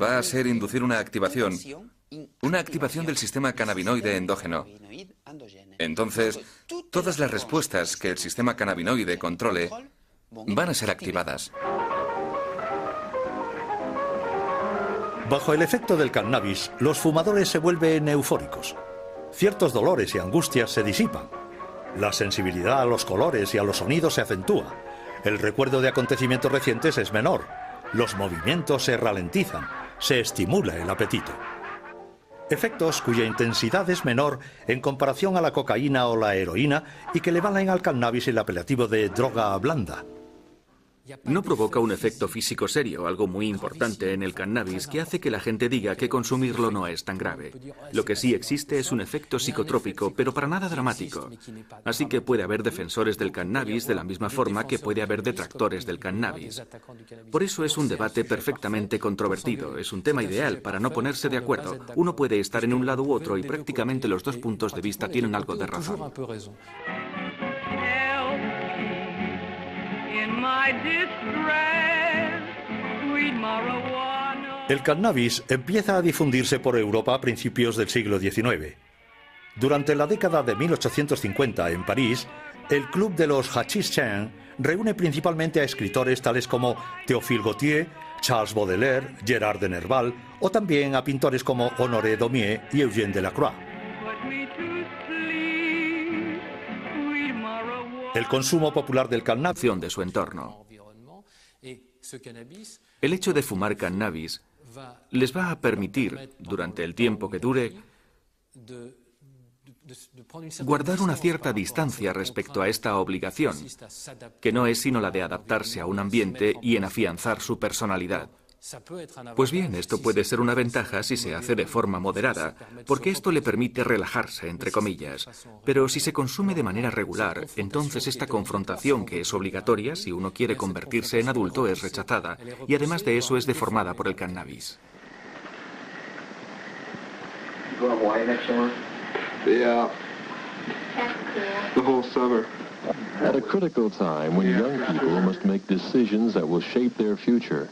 va a ser inducir una activación del sistema cannabinoide endógeno. Entonces, todas las respuestas que el sistema cannabinoide controle van a ser activadas. Bajo el efecto del cannabis, los fumadores se vuelven eufóricos. Ciertos dolores y angustias se disipan. La sensibilidad a los colores y a los sonidos se acentúa. El recuerdo de acontecimientos recientes es menor. Los movimientos se ralentizan. Se estimula el apetito. Efectos cuya intensidad es menor en comparación a la cocaína o la heroína y que le valen al cannabis el apelativo de droga blanda. No provoca un efecto físico serio, algo muy importante en el cannabis que hace que la gente diga que consumirlo no es tan grave. Lo que sí existe es un efecto psicotrópico, pero para nada dramático. Así que puede haber defensores del cannabis de la misma forma que puede haber detractores del cannabis. Por eso es un debate perfectamente controvertido, es un tema ideal para no ponerse de acuerdo. Uno puede estar en un lado u otro y prácticamente los dos puntos de vista tienen algo de razón. El cannabis empieza a difundirse por Europa a principios del siglo XIX. Durante la década de 1850 en París, el Club de los Hachís-Chen reúne principalmente a escritores tales como Théophile Gautier, Charles Baudelaire, Gérard de Nerval o también a pintores como Honoré Daumier y Eugène Delacroix. El consumo popular del cannabis de su entorno. El hecho de fumar cannabis les va a permitir, durante el tiempo que dure, guardar una cierta distancia respecto a esta obligación, que no es sino la de adaptarse a un ambiente y en afianzar su personalidad. Pues bien, esto puede ser una ventaja si se hace de forma moderada, porque esto le permite relajarse, entre comillas. Pero si se consume de manera regular, entonces esta confrontación que es obligatoria si uno quiere convertirse en adulto es rechazada, y además de eso es deformada por el cannabis. At a critical time when young people must make decisions that will shape their future,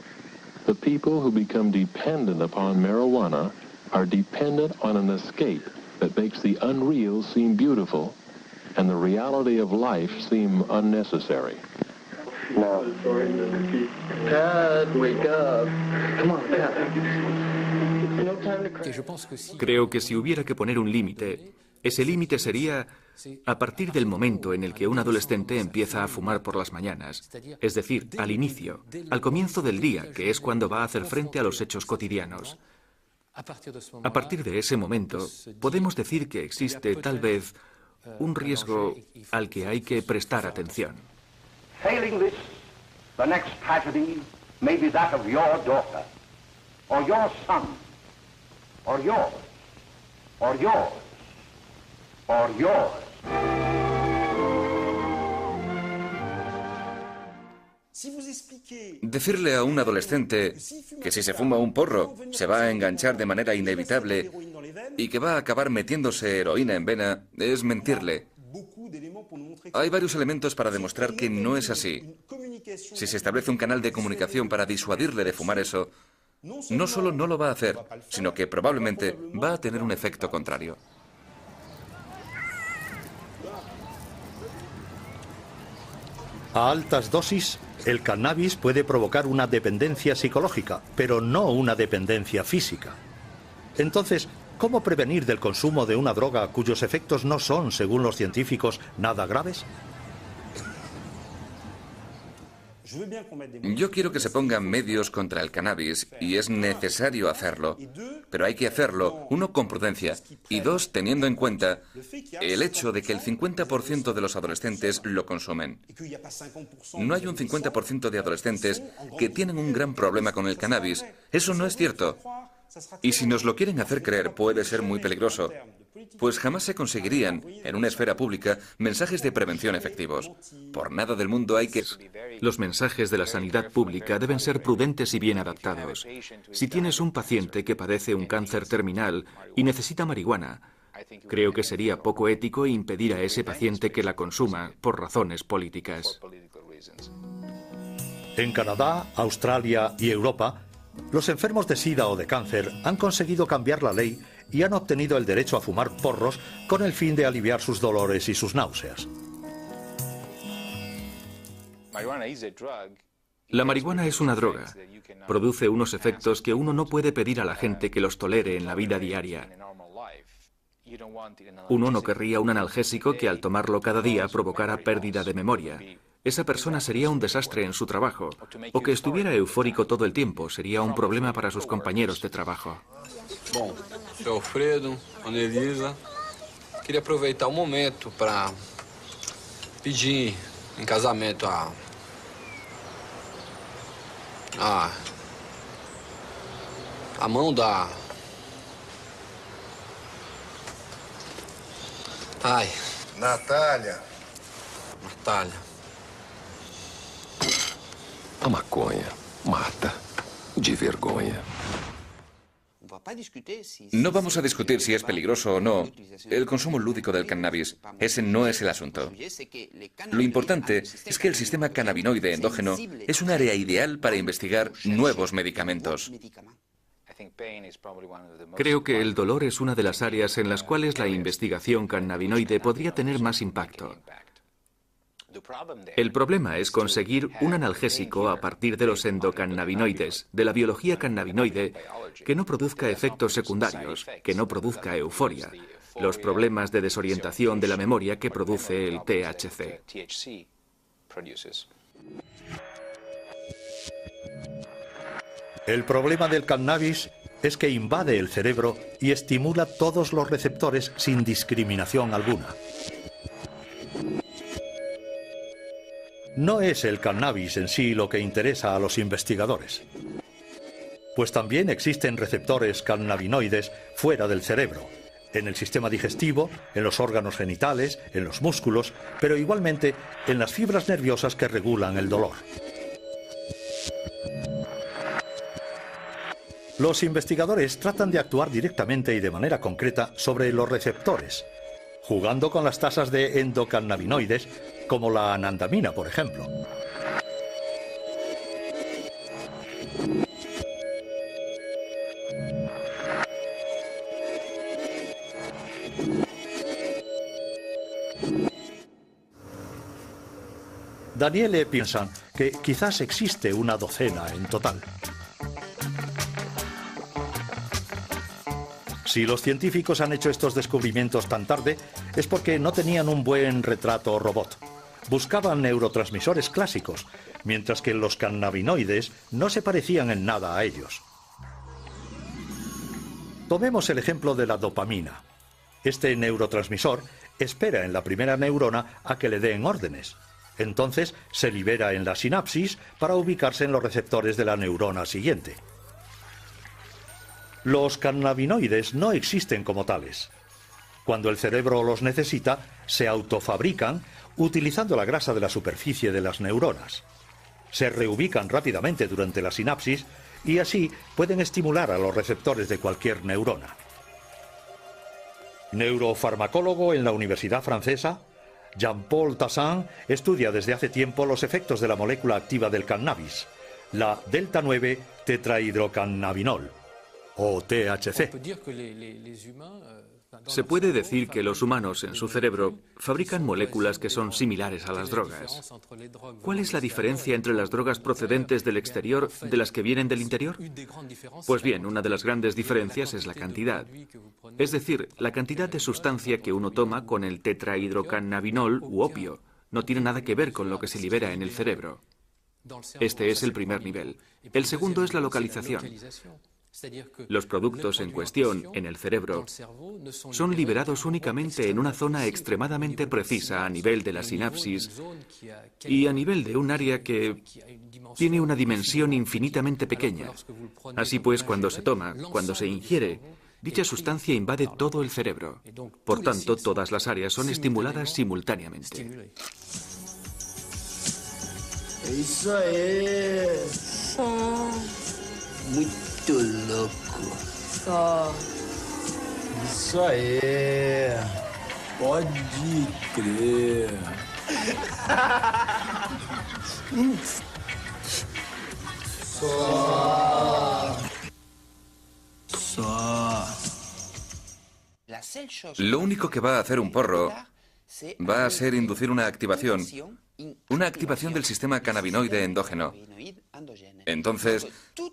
the people who become dependent upon marijuana are dependent on an escape that makes the unreal seem beautiful and the reality of life seem unnecessary. Now, Pat, wake up. Come on, Pat. Creo que si hubiera que poner un límite, ese límite sería a partir del momento en el que un adolescente empieza a fumar por las mañanas, es decir, al inicio, al comienzo del día, que es cuando va a hacer frente a los hechos cotidianos. A partir de ese momento, podemos decir que existe, tal vez, un riesgo al que hay que prestar atención. Failing this, the next tragedy may be that of your daughter, or your son, or yours, or yours, or yours. Decirle a un adolescente que si se fuma un porro se va a enganchar de manera inevitable y que va a acabar metiéndose heroína en vena es mentirle. Hay varios elementos para demostrar que no es así. Si se establece un canal de comunicación para disuadirle de fumar eso, no solo no lo va a hacer, sino que probablemente va a tener un efecto contrario. A altas dosis, el cannabis puede provocar una dependencia psicológica, pero no una dependencia física. Entonces, ¿cómo prevenir del consumo de una droga cuyos efectos no son, según los científicos, nada graves? Yo quiero que se pongan medios contra el cannabis y es necesario hacerlo, pero hay que hacerlo, uno, con prudencia y dos, teniendo en cuenta el hecho de que el 50% de los adolescentes lo consumen. No hay un 50% de adolescentes que tienen un gran problema con el cannabis. Eso no es cierto. Y si nos lo quieren hacer creer, puede ser muy peligroso, pues jamás se conseguirían, en una esfera pública, mensajes de prevención efectivos. Por nada del mundo hay que... Los mensajes de la sanidad pública deben ser prudentes y bien adaptados. Si tienes un paciente que padece un cáncer terminal y necesita marihuana, creo que sería poco ético impedir a ese paciente que la consuma por razones políticas. En Canadá, Australia y Europa, los enfermos de SIDA o de cáncer han conseguido cambiar la ley y han obtenido el derecho a fumar porros con el fin de aliviar sus dolores y sus náuseas. La marihuana es una droga. Produce unos efectos que uno no puede pedir a la gente que los tolere en la vida diaria. Uno no querría un analgésico que al tomarlo cada día provocara pérdida de memoria. Esa persona sería un desastre en su trabajo, o que estuviera eufórico todo el tiempo sería un problema para sus compañeros de trabajo. Bom, sou Alfredo, Ana Elisa. Queria aproveitar momento para pedir em casamento a mão da... Ai. Natália. A maconha mata de vergonha. No vamos a discutir si es peligroso o no el consumo lúdico del cannabis. Ese no es el asunto. Lo importante es que el sistema cannabinoide endógeno es un área ideal para investigar nuevos medicamentos. Creo que el dolor es una de las áreas en las cuales la investigación cannabinoide podría tener más impacto. El problema es conseguir un analgésico a partir de los endocannabinoides, de la biología cannabinoide, que no produzca efectos secundarios, que no produzca euforia, los problemas de desorientación de la memoria que produce el THC. El problema del cannabis es que invade el cerebro y estimula todos los receptores sin discriminación alguna. No es el cannabis en sí lo que interesa a los investigadores, pues también existen receptores cannabinoides fuera del cerebro, en el sistema digestivo, en los órganos genitales, en los músculos, pero igualmente en las fibras nerviosas que regulan el dolor. Los investigadores tratan de actuar directamente y de manera concreta sobre los receptores, jugando con las tasas de endocannabinoides, como la anandamina, por ejemplo. Daniele piensa que quizás existe una docena en total. Si los científicos han hecho estos descubrimientos tan tarde, es porque no tenían un buen retrato robot. Buscaban neurotransmisores clásicos, mientras que los cannabinoides no se parecían en nada a ellos. Tomemos el ejemplo de la dopamina. Este neurotransmisor espera en la primera neurona a que le den órdenes. Entonces se libera en la sinapsis para ubicarse en los receptores de la neurona siguiente. Los cannabinoides no existen como tales. Cuando el cerebro los necesita, se autofabrican utilizando la grasa de la superficie de las neuronas. Se reubican rápidamente durante la sinapsis y así pueden estimular a los receptores de cualquier neurona. Neurofarmacólogo en la Universidad Francesa, Jean-Paul Tassin estudia desde hace tiempo los efectos de la molécula activa del cannabis, la delta-9 tetrahidrocannabinol, o THC. Se puede decir que los humanos en su cerebro fabrican moléculas que son similares a las drogas. ¿Cuál es la diferencia entre las drogas procedentes del exterior de las que vienen del interior? Pues bien, una de las grandes diferencias es la cantidad. Es decir, la cantidad de sustancia que uno toma con el tetrahidrocannabinol u opio no tiene nada que ver con lo que se libera en el cerebro. Este es el primer nivel. El segundo es la localización. Los productos en cuestión, en el cerebro, son liberados únicamente en una zona extremadamente precisa a nivel de la sinapsis y a nivel de un área que tiene una dimensión infinitamente pequeña. Así pues, cuando se toma, cuando se ingiere, dicha sustancia invade todo el cerebro. Por tanto, todas las áreas son estimuladas simultáneamente. Eso es muy louco. Isso aí. Pode crer. Lo único que va a hacer un porro va a ser inducir una activación del sistema cannabinoide endógeno. Entonces,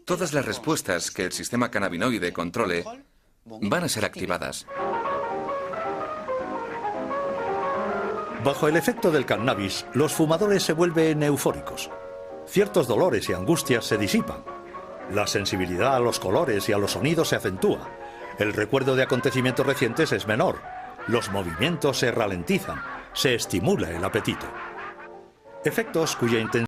todas las respuestas que el sistema cannabinoide controle van a ser activadas. Bajo el efecto del cannabis, los fumadores se vuelven eufóricos. Ciertos dolores y angustias se disipan. La sensibilidad a los colores y a los sonidos se acentúa. El recuerdo de acontecimientos recientes es menor. Los movimientos se ralentizan. Se estimula el apetito. Efectos cuya intensidad